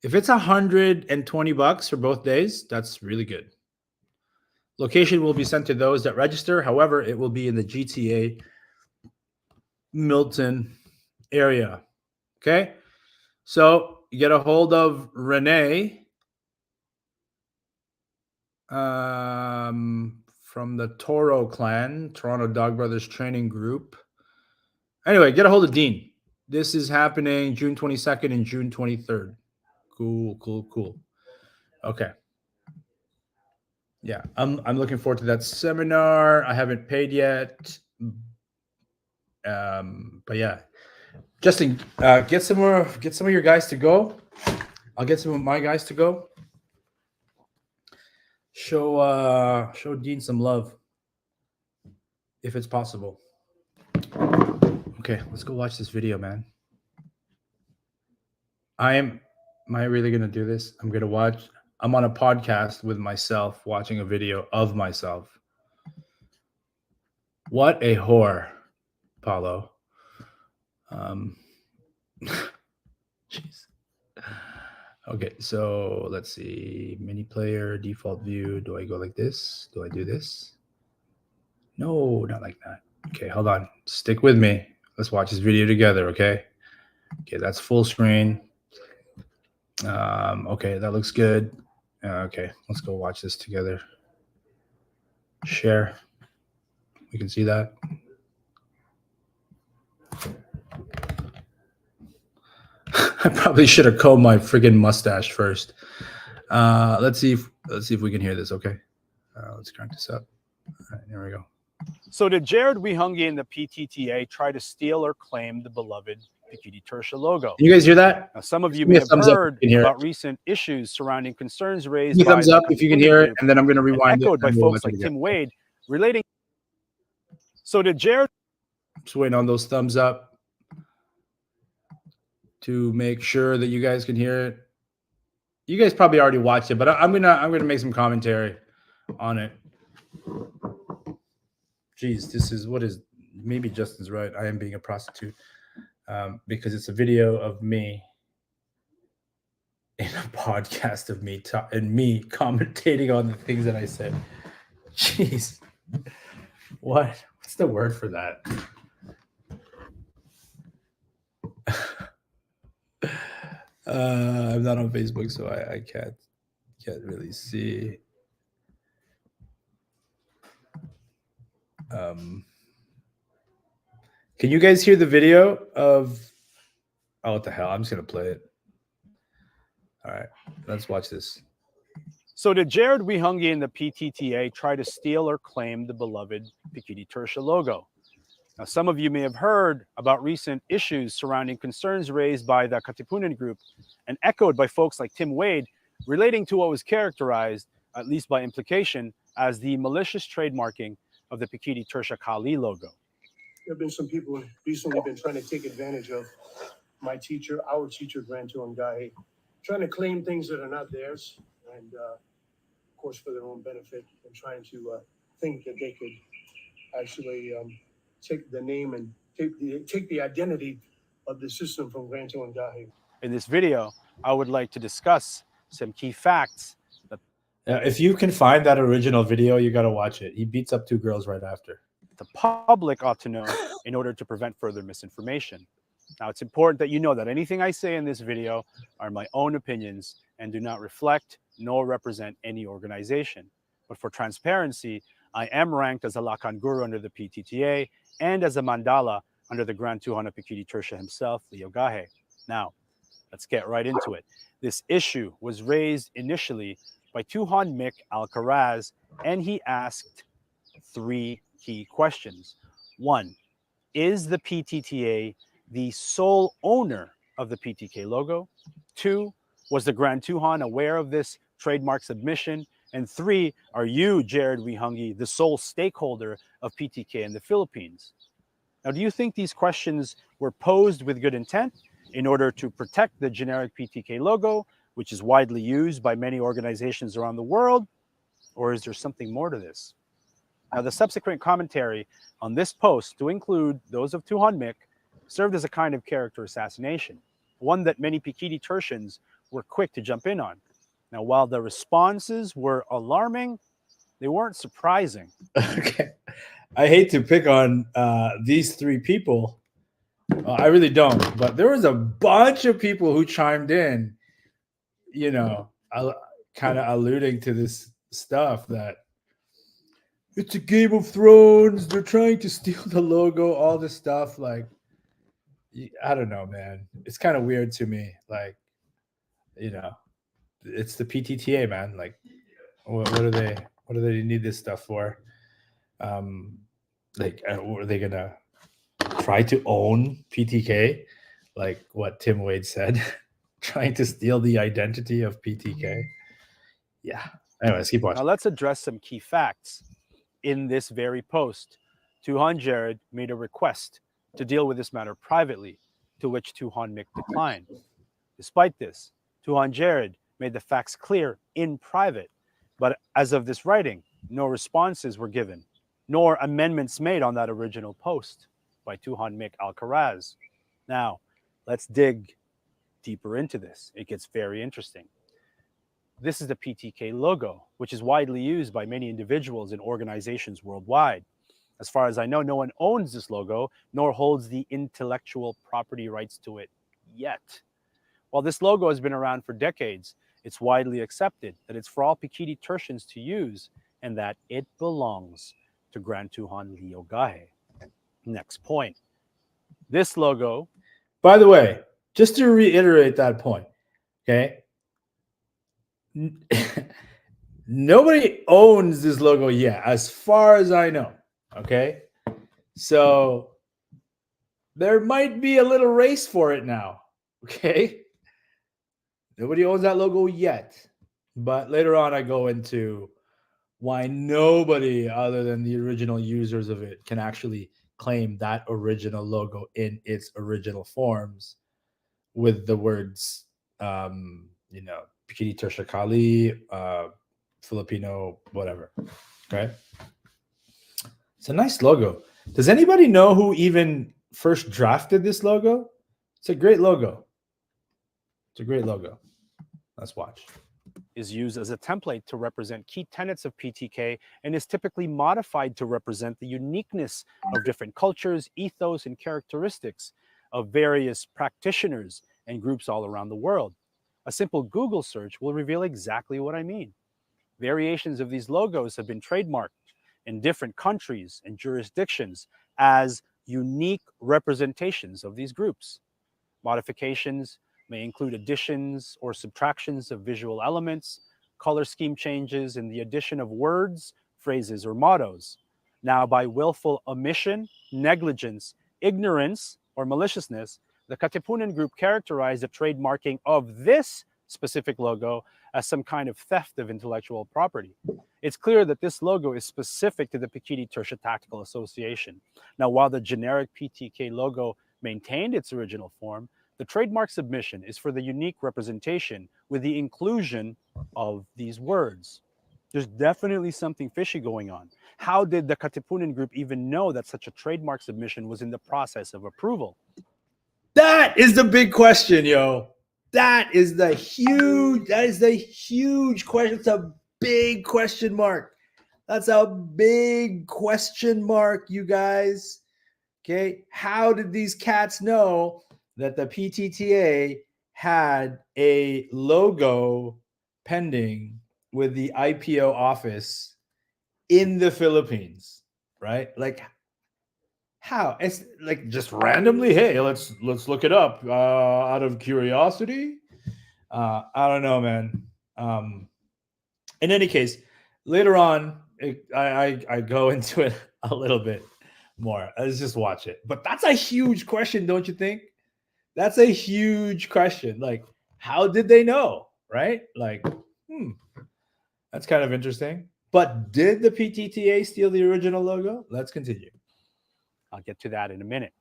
If it's $120 for both days, that's really good. Location will be sent to those that register. However, it will be in the GTA Milton area. Okay. So you get a hold of Renee from the Toro clan, Toronto Dog Brothers Training Group. Anyway, get a hold of Dean. This is happening June 22nd and June 23rd. Cool. Okay. Yeah, I'm looking forward to that seminar. I haven't paid yet. But yeah, Justin, get some of your guys to go. I'll get some of my guys to go. Show Dean some love if it's possible. Okay, let's go watch this video, man. Am I really gonna do this? I'm on a podcast with myself watching a video of myself. What a whore, Paulo. Jeez. Okay, so let's see. Mini player, default view. Do I go like this? Do I do this? No, not like that. Okay, hold on. Stick with me. Let's watch this video together, okay? Okay, that's full screen. Okay, that looks good. Okay, let's go watch this together. Share. We can see that. I probably should have combed my friggin' mustache first. Let's see if we can hear this. Okay, let's crank this up. All right, here we go. So did Jared Wihungi and the PTTA try to steal or claim the beloved Pikiti Tirsia logo? Can you guys hear that? Now, some of you may have heard about recent issues surrounding concerns raised by thumbs up if you can hear it, and then I'm going to rewind echoed by folks like Tim Wade relating. So did Jared? Just waiting on those thumbs up to make sure that you guys can hear it. You guys probably already watched it, but I'm gonna make some commentary on it. Jeez, maybe Justin's right. I am being a prostitute because it's a video of me in a podcast of me and me commentating on the things that I said. Jeez, what's the word for that? I'm not on Facebook, so I can't really see. Can you guys hear the video of Oh, what the hell? I'm just gonna play it. All right, let's watch this. So did Jared Wihungi and the PTTA try to steal or claim the beloved Pikiti Tirsia logo? Now, some of you may have heard about recent issues surrounding concerns raised by the Katipunan group and echoed by folks like Tim Wade relating to what was characterized, at least by implication, as the malicious trademarking of the Pekiti Tirsia Kali logo. There have been some people recently been trying to take advantage of my teacher, our teacher, Grand Tuan, trying to claim things that are not theirs, and of course for their own benefit, and trying to think that they could actually take the name and take the identity of the system from Grand Tuan. In this video, I would like to discuss some key facts. If you can find that original video, you got to watch it. He beats up two girls right after. The public ought to know in order to prevent further misinformation. Now, it's important that you know that anything I say in this video are my own opinions and do not reflect nor represent any organization. But for transparency, I am ranked as a Lakan Guru under the PTTA and as a Mandala under the Grand Tuan of Pikiti Tirsia himself, Leo Gahe. Now, let's get right into it. This issue was raised initially by Tuan Mick Alcaraz, and he asked 3 key questions. 1, is the PTTA the sole owner of the PTK logo? 2, was the Grand Tuan aware of this trademark submission? And 3, are you, Jared Wihungi, the sole stakeholder of PTK in the Philippines? Now, do you think these questions were posed with good intent in order to protect the generic PTK logo, which is widely used by many organizations around the world? Or is there something more to this? Now, the subsequent commentary on this post, to include those of Tuan Mick, served as a kind of character assassination, one that many Pikiti Tertians were quick to jump in on. Now, while the responses were alarming, they weren't surprising. Okay. I hate to pick on these 3 people. I really don't. But there was a bunch of people who chimed in, you know, kind of alluding to this stuff that it's a Game of Thrones. They're trying to steal the logo, all this stuff. Like, I don't know, man. It's kind of weird to me. Like, you know, it's the PTTA, man. Like, what do they need this stuff for? Like, are they gonna try to own PTK? Like what Tim Wade said, trying to steal the identity of PTK. Yeah. Anyways, keep watching. Now let's address some key facts. In this very post, Tuan Jared made a request to deal with this matter privately, to which Tuan Mick declined. Despite this, Tuan Jared made the facts clear in private, but as of this writing, no responses were given, nor amendments made on that original post by Tuan Mick Alcaraz. Now, let's dig deeper into this. It gets very interesting. This is the PTK logo, which is widely used by many individuals and organizations worldwide. As far as I know, no one owns this logo, nor holds the intellectual property rights to it yet. While this logo has been around for decades, it's widely accepted that it's for all Pikiti Tertians to use and that it belongs to Grand Tuan Leo Gahe. Next point. This logo... By the way, just to reiterate that point, okay? Nobody owns this logo yet, as far as I know. Okay, so there might be a little race for it now. Okay, nobody owns that logo yet, but later on I go into why nobody other than the original users of it can actually claim that original logo in its original forms with the words you know, Pikiti Tirsia Kali, Filipino, whatever. Okay. It's a nice logo. Does anybody know who even first drafted this logo? It's a great logo. It's a great logo. Let's watch. Is used as a template to represent key tenets of PTK and is typically modified to represent the uniqueness of different cultures, ethos, and characteristics of various practitioners and groups all around the world. A simple Google search will reveal exactly what I mean. Variations of these logos have been trademarked in different countries and jurisdictions as unique representations of these groups. Modifications may include additions or subtractions of visual elements, color scheme changes, and the addition of words, phrases, or mottos. Now, by willful omission, negligence, ignorance, or maliciousness, the Katipunan group characterized the trademarking of this specific logo as some kind of theft of intellectual property. It's clear that this logo is specific to the Pikiti Tirsia Tactical Association. Now, while the generic PTK logo maintained its original form, the trademark submission is for the unique representation with the inclusion of these words. There's definitely something fishy going on. How did the Katipunan group even know that such a trademark submission was in the process of approval? That is the big question, yo. That is the huge question. It's a big question mark. That's a big question mark, you guys. Okay. How did these cats know that the PTTA had a logo pending with the IPO office in the Philippines? Right? Like, how? It's like just randomly, hey, let's look it up out of curiosity. I don't know, man. In any case, later on, I go into it a little bit more. Let's just watch it. But that's a huge question, don't you think? That's a huge question. Like, how did they know? Right? Like, that's kind of interesting. But did the PTTA steal the original logo? Let's continue. I'll get to that in a minute.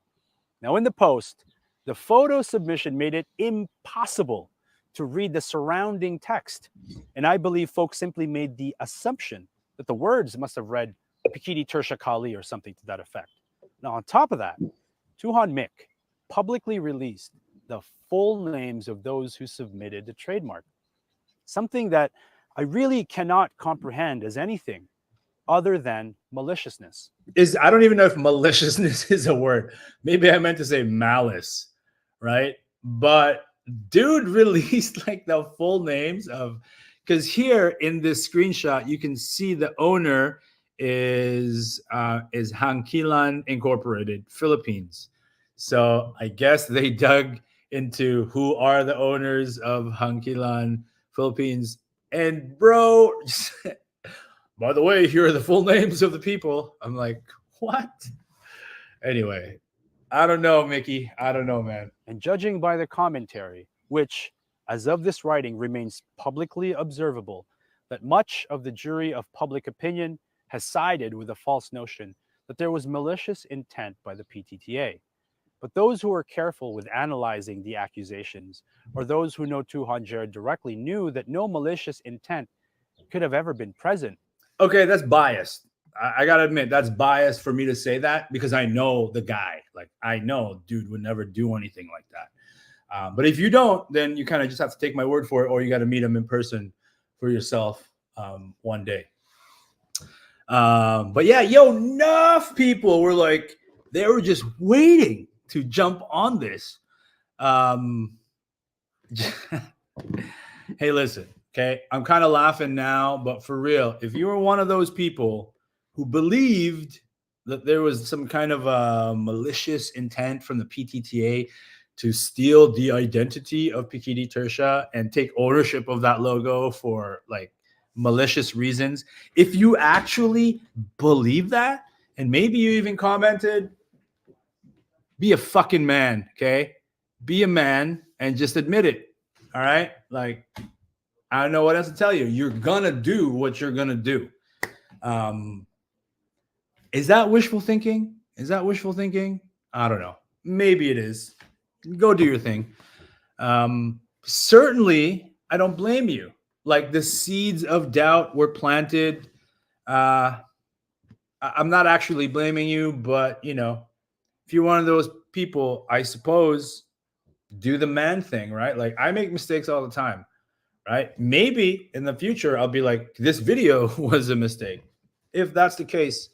Now, in the post, the photo submission made it impossible to read the surrounding text. And I believe folks simply made the assumption that the words must have read Pekiti Tirsia Kali or something to that effect. Now, on top of that, Tuan Mick publicly released the full names of those who submitted the trademark, something that I really cannot comprehend as anything other than maliciousness. I don't even know if maliciousness is a word. Maybe I meant to say malice, right? But dude released like the full names of, because here in this screenshot you can see the owner is Hangkilan Incorporated, Philippines. So I guess they dug into who are the owners of Hangkilan, Philippines, and bro. By the way, here are the full names of the people. I'm like, what? Anyway, I don't know, Mickey. I don't know, man. And judging by the commentary, which, as of this writing, remains publicly observable, that much of the jury of public opinion has sided with the false notion that there was malicious intent by the PTTA. But those who are careful with analyzing the accusations, or those who know Tuhan Jared directly, knew that no malicious intent could have ever been present. Okay, that's biased. I gotta admit, that's biased for me to say that because I know the guy. Like, I know dude would never do anything like that. But if you don't, then you kind of just have to take my word for it, or you got to meet him in person for yourself one day. But yeah, enough people were like, they were just waiting to jump on this. Hey, listen. Okay, I'm kind of laughing now, but for real, if you were one of those people who believed that there was some kind of a malicious intent from the PTTA to steal the identity of Pikiti Tirsia and take ownership of that logo for like malicious reasons, if you actually believe that, and maybe you even commented, be a fucking man, okay? Be a man and just admit it, all right? Like, I don't know what else to tell you. You're gonna do what you're gonna do. Is that wishful thinking? Is that wishful thinking? I don't know. Maybe it is. Go do your thing. Certainly, I don't blame you. Like, the seeds of doubt were planted. I'm not actually blaming you, but you know, if you're one of those people, I suppose, do the man thing, right? Like, I make mistakes all the time. Right? Maybe in the future, I'll be like, this video was a mistake. If that's the case,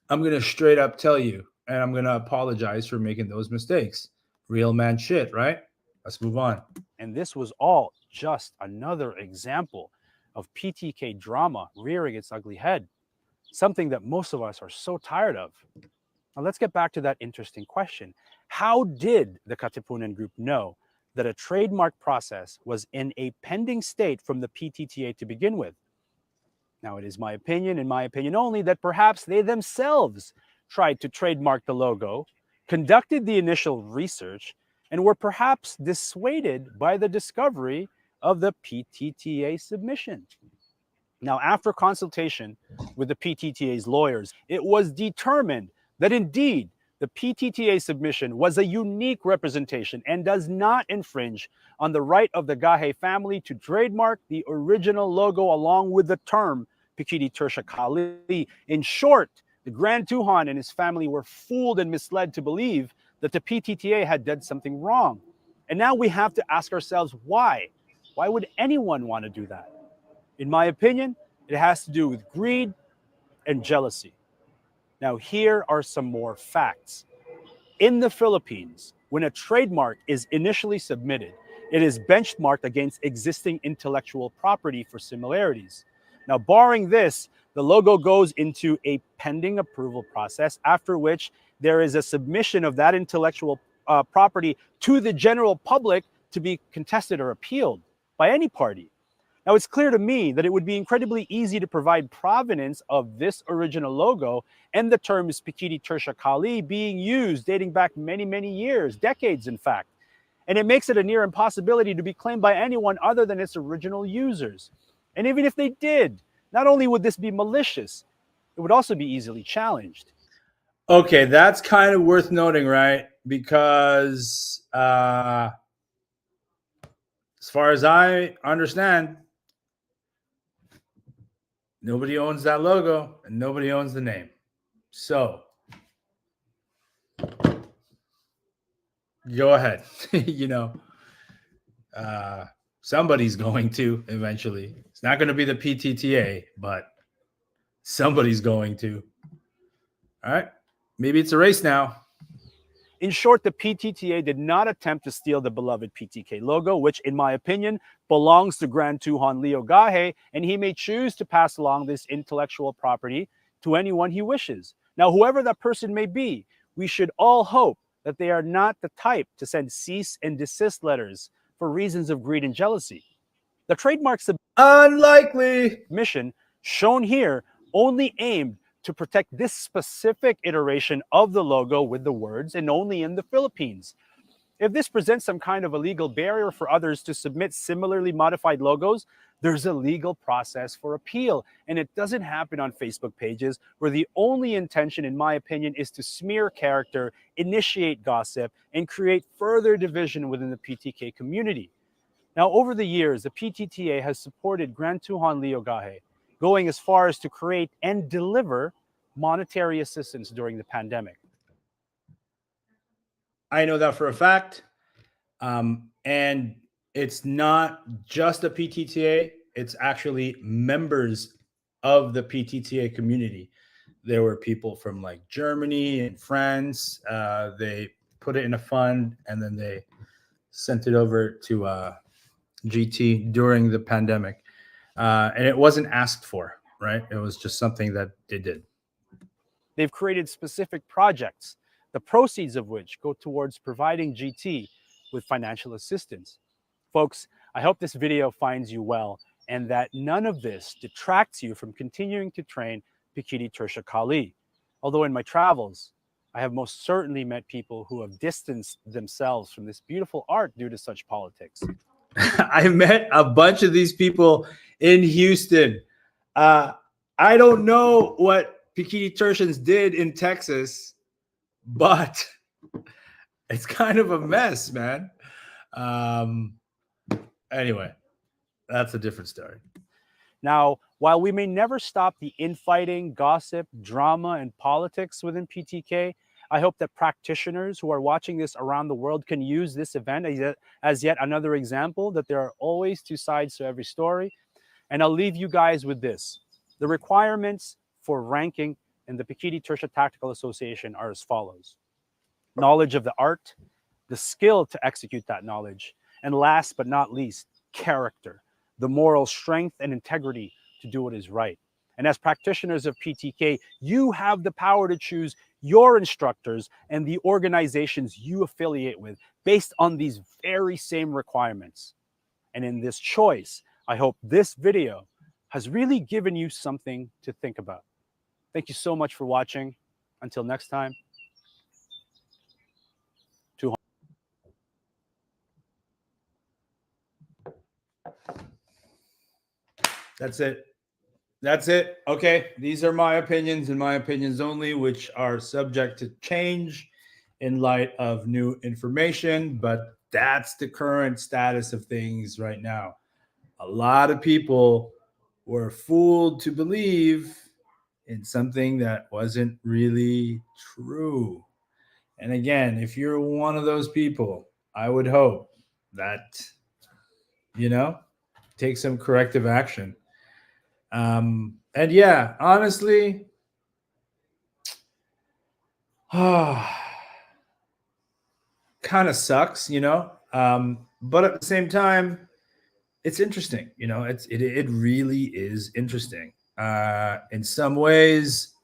I'm going to straight up tell you, and I'm going to apologize for making those mistakes. Real man shit, right? Let's move on. And this was all just another example of PTK drama rearing its ugly head, something that most of us are so tired of. Now let's get back to that interesting question. How did the Katipunan group know that a trademark process was in a pending state from the PTTA to begin with? Now, it is my opinion, and my opinion only, that perhaps they themselves tried to trademark the logo, conducted the initial research, and were perhaps dissuaded by the discovery of the PTTA submission. Now, after consultation with the PTTA's lawyers, it was determined that indeed the PTTA submission was a unique representation and does not infringe on the right of the Gahe family to trademark the original logo along with the term Pikiti Tirsia Kali. In short, the Grand Tuhan and his family were fooled and misled to believe that the PTTA had done something wrong. And now we have to ask ourselves why? Why would anyone want to do that? In my opinion, it has to do with greed and jealousy. Now, here are some more facts. In the Philippines, when a trademark is initially submitted, it is benchmarked against existing intellectual property for similarities. Now, barring this, the logo goes into a pending approval process, after which there is a submission of that intellectual property to the general public to be contested or appealed by any party. Now, it's clear to me that it would be incredibly easy to provide provenance of this original logo and the term is Pikiti Tirsia Kali being used dating back many, many years, decades in fact. And it makes it a near impossibility to be claimed by anyone other than its original users. And even if they did, not only would this be malicious, it would also be easily challenged. Okay, that's kind of worth noting, right? Because as far as I understand, nobody owns that logo and nobody owns the name. So go ahead. Somebody's going to eventually. It's not going to be the PTTA, but somebody's going to. All right. Maybe it's a race now. In short, the PTTA did not attempt to steal the beloved PTK logo, which, in my opinion, belongs to Grand Tuhan Leo Gahe, and he may choose to pass along this intellectual property to anyone he wishes. Now, whoever that person may be, we should all hope that they are not the type to send cease and desist letters for reasons of greed and jealousy. The trademark submission shown here only aimed to protect this specific iteration of the logo with the words and only in the Philippines. If this presents some kind of a legal barrier for others to submit similarly modified logos, there's a legal process for appeal. And it doesn't happen on Facebook pages where the only intention, in my opinion, is to smear character, initiate gossip, and create further division within the PTK community. Now, over the years, the PTTA has supported Grand Tuhan Leo Gahe, going as far as to create and deliver monetary assistance during the pandemic. I know that for a fact. And it's not just the PTTA, it's actually members of the PTTA community. There were people from like Germany and France. They put it in a fund and then they sent it over to GT during the pandemic. And it wasn't asked for, right? It was just something that they did. They've created specific projects, the proceeds of which go towards providing GT with financial assistance. Folks, I hope this video finds you well and that none of this detracts you from continuing to train Pikiti Tirsia Kali. Although in my travels, I have most certainly met people who have distanced themselves from this beautiful art due to such politics. I met a bunch of these people in Houston. I don't know what Pikiti Tirsians did in Texas, but it's kind of a mess, man. Anyway, that's a different story. Now, while we may never stop the infighting, gossip, drama, and politics within PTK, I hope that practitioners who are watching this around the world can use this event as yet another example that there are always two sides to every story. And I'll leave you guys with this. The requirements for ranking in the Pikiti Tirsia Tactical Association are as follows. Knowledge of the art, the skill to execute that knowledge, and last but not least, character, the moral strength and integrity to do what is right. And as practitioners of PTK, you have the power to choose your instructors and the organizations you affiliate with based on these very same requirements. And in this choice, I hope this video has really given you something to think about. Thank you so much for watching. Until next time. That's it. That's it. Okay. These are my opinions and my opinions only, which are subject to change in light of new information. But that's the current status of things right now. A lot of people were fooled to believe in something that wasn't really true. And again, if you're one of those people, I would hope that, take some corrective action. And yeah, honestly, kind of sucks, but at the same time, it's interesting, it really is interesting. In some ways,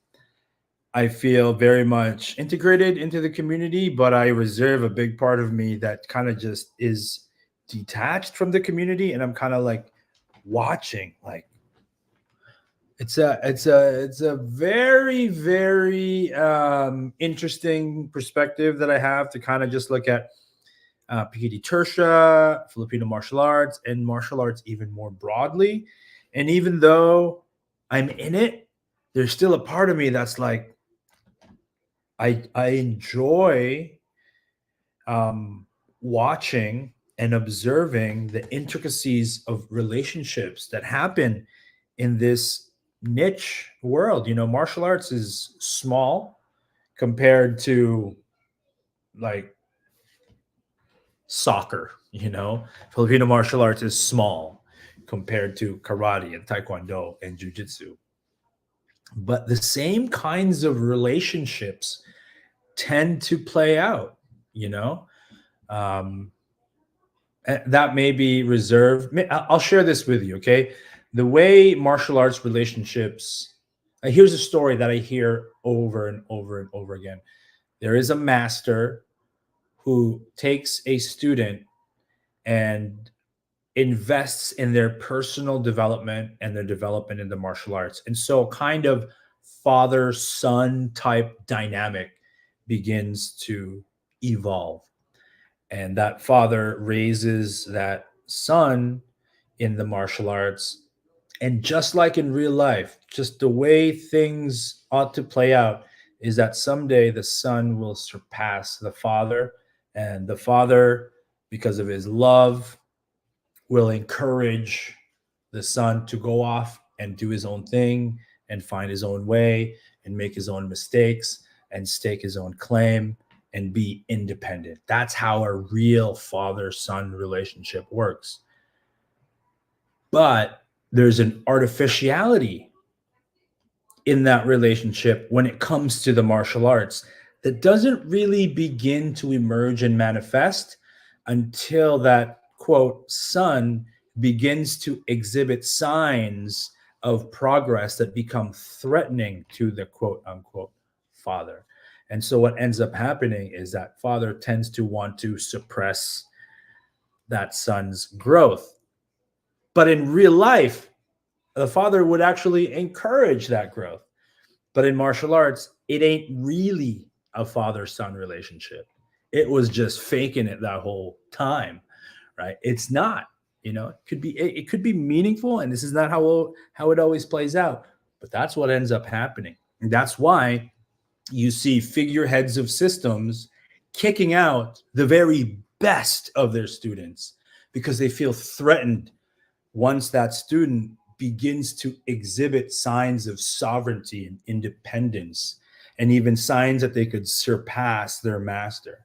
I feel very much integrated into the community, but I reserve a big part of me that kind of just is detached from the community, and I'm kind of like watching, like, it's a very, very interesting perspective that I have to kind of just look at Pekiti Tirsia, Filipino martial arts, and martial arts even more broadly. And even though I'm in it, there's still a part of me that's like, I enjoy watching and observing the intricacies of relationships that happen in this niche world. Martial arts is small compared to like soccer. Filipino martial arts is small compared to karate and taekwondo and jiu-jitsu, but the same kinds of relationships tend to play out. That may be reserved. I'll share this with you, okay? The way martial arts relationships, here's a story that I hear over and over and over again. There is a master who takes a student and invests in their personal development and their development in the martial arts. And so kind of father-son type dynamic begins to evolve. And that father raises that son in the martial arts. And just like in real life, just the way things ought to play out is that someday the son will surpass the father, and the father, because of his love, will encourage the son to go off and do his own thing and find his own way and make his own mistakes and stake his own claim and be independent. That's how a real father-son relationship works. But there's an artificiality in that relationship when it comes to the martial arts that doesn't really begin to emerge and manifest until that, quote, son begins to exhibit signs of progress that become threatening to the, quote, unquote, father. And so what ends up happening is that father tends to want to suppress that son's growth. But in real life, the father would actually encourage that growth. But in martial arts, it ain't really a father-son relationship. It was just faking it that whole time, right? It's not, it could be meaningful, and this is not how it always plays out. But that's what ends up happening. And that's why you see figureheads of systems kicking out the very best of their students because they feel threatened once that student begins to exhibit signs of sovereignty and independence, and even signs that they could surpass their master.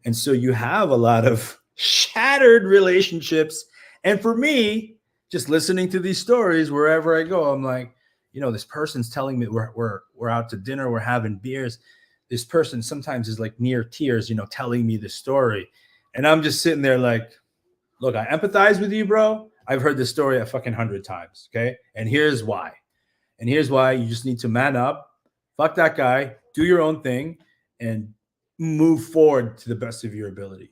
And so you have a lot of shattered relationships. And for me, just listening to these stories wherever I go, I'm like, this person's telling me we're out to dinner, we're having beers. This person sometimes is like near tears, telling me the story. And I'm just sitting there like, look, I empathize with you, bro. I've heard this story a fucking 100 times. Okay. And here's why. You just need to man up, fuck that guy, do your own thing and move forward to the best of your ability.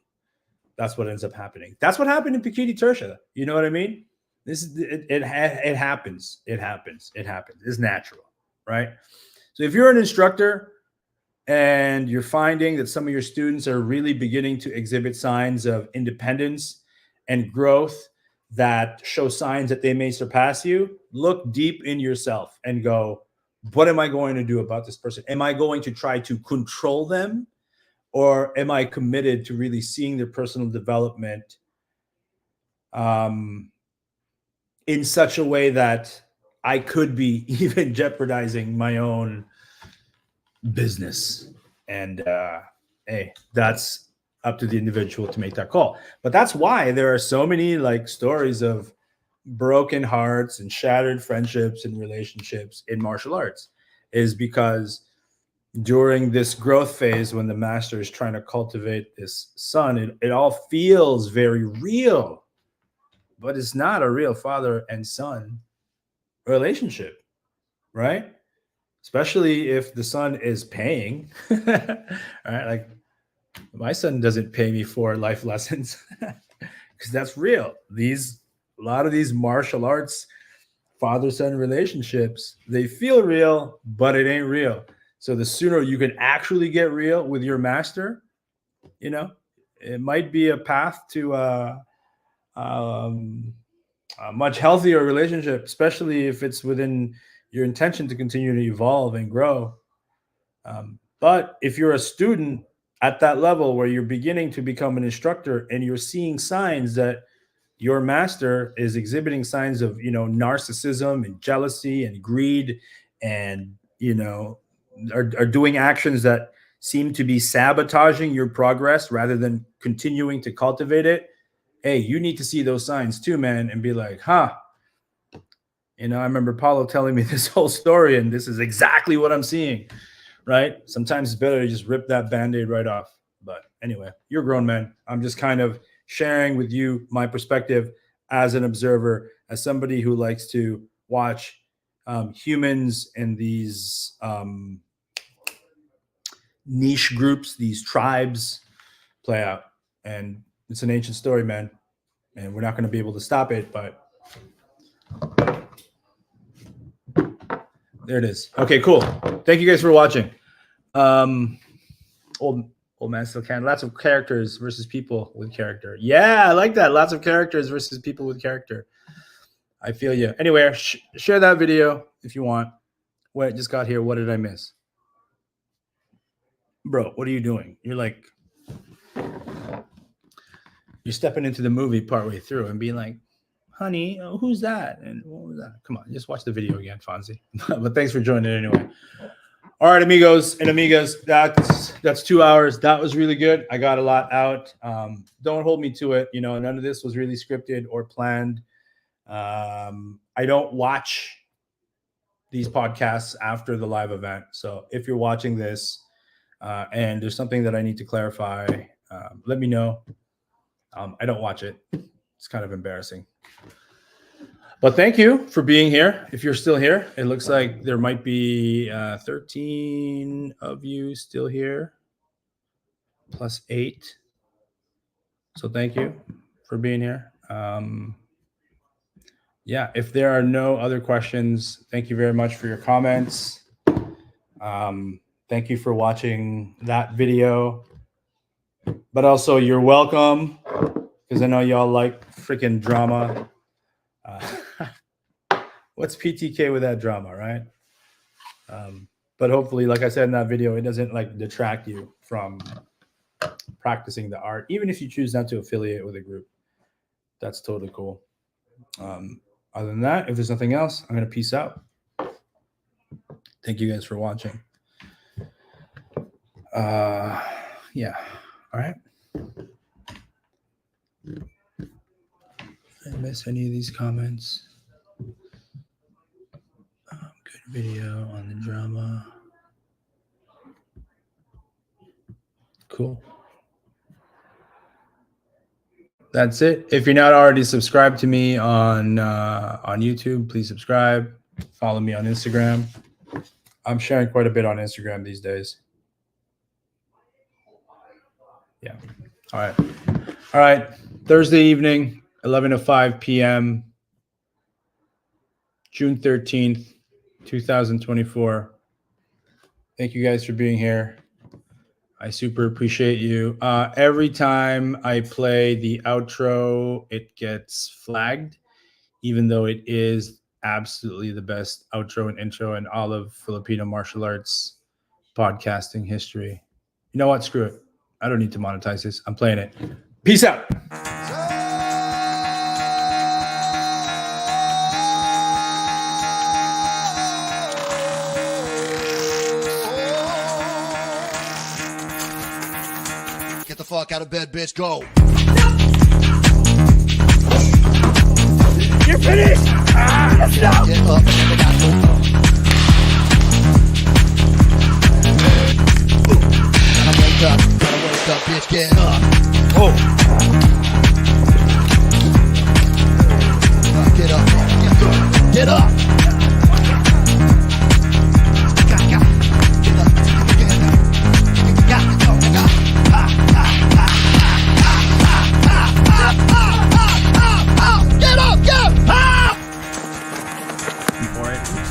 That's what ends up happening. That's what happened in Pekiti Tirsia. You know what I mean? This is it happens. It happens. It's natural, right? So if you're an instructor and you're finding that some of your students are really beginning to exhibit signs of independence and growth that show signs that they may surpass you, look deep in yourself and go, what am I going to do about this person? Am I going to try to control them? Or am I committed to really seeing their personal development in such a way that I could be even jeopardizing my own business? And hey, that's up to the individual to make that call. But that's why there are so many like stories of broken hearts and shattered friendships and relationships in martial arts, is because during this growth phase, when the master is trying to cultivate this son, it all feels very real, but it's not a real father and son relationship, right? Especially if the son is paying. All right, like my son doesn't pay me for life lessons because that's real. A lot of these martial arts father-son relationships, they feel real, but it ain't real. So the sooner you can actually get real with your master, you know, it might be a path to a much healthier relationship, especially if it's within your intention to continue to evolve and grow. But if you're a student at that level where you're beginning to become an instructor and you're seeing signs that your master is exhibiting signs of, narcissism and jealousy and greed, and, are doing actions that seem to be sabotaging your progress rather than continuing to cultivate it. Hey, you need to see those signs too, man, and be like, I remember Paulo telling me this whole story, and this is exactly what I'm seeing, right? Sometimes it's better to just rip that Band-Aid right off. But anyway, you're a grown man. I'm just kind of sharing with you my perspective as an observer, as somebody who likes to watch humans and these niche groups, these tribes play out. And it's an ancient story, man. And we're not going to be able to stop it, but there it is. Okay, cool. Thank you guys for watching. Old man still can. Lots of characters versus people with character. Yeah, I like that. Lots of characters versus people with character. I feel you. Anyway, share that video if you want. Wait, just got here. What did I miss? Bro, what are you doing? You're stepping into the movie partway through and being like, honey, who's that? And what was that? Come on, just watch the video again, Fonzie. But thanks for joining anyway. All right, amigos and amigas, that's 2 hours. That was really good. I got a lot out. Don't hold me to it. None of this was really scripted or planned. I don't watch these podcasts after the live event. So if you're watching this and there's something that I need to clarify, let me know. I don't watch it. It's kind of embarrassing. But thank you for being here. If you're still here, it looks like there might be 13 of you still here, plus 8. So thank you for being here. Yeah, if there are no other questions, thank you very much for your comments. Thank you for watching that video. But also, you're welcome, because I know y'all like freaking drama. What's PTK with that drama, right? But hopefully, like I said in that video, it doesn't detract you from practicing the art, even if you choose not to affiliate with a group. That's totally cool. Other than that, if there's nothing else, I'm going to peace out. Thank you guys for watching. Yeah. All right. Did I miss any of these comments? Good video on the drama. Cool. That's it. If you're not already subscribed to me on YouTube, please subscribe. Follow me on Instagram. I'm sharing quite a bit on Instagram these days. Yeah. All right. All right. Thursday evening, 11 to 5 p.m., June 13th, 2024. Thank you guys for being here. I super appreciate you. Every time I play the outro, it gets flagged, even though it is absolutely the best outro and intro in all of Filipino martial arts podcasting history. You know what? Screw it. I don't need to monetize this. I'm playing it. Peace out. Get the fuck out of bed, bitch. Go. You're finished! Get up. Never got no Gotta wake up, bitch. Get up. Oh. Get up. Get up.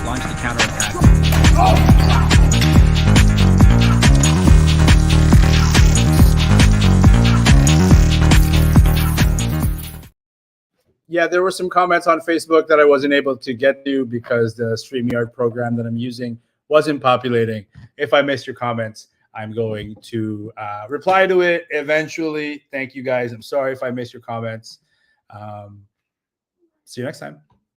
Launch the counterattack. Yeah, there were some comments on Facebook that I wasn't able to get to because the StreamYard program that I'm using wasn't populating. If I missed your comments, I'm going to reply to it eventually. Thank you guys. I'm sorry if I missed your comments. See you next time.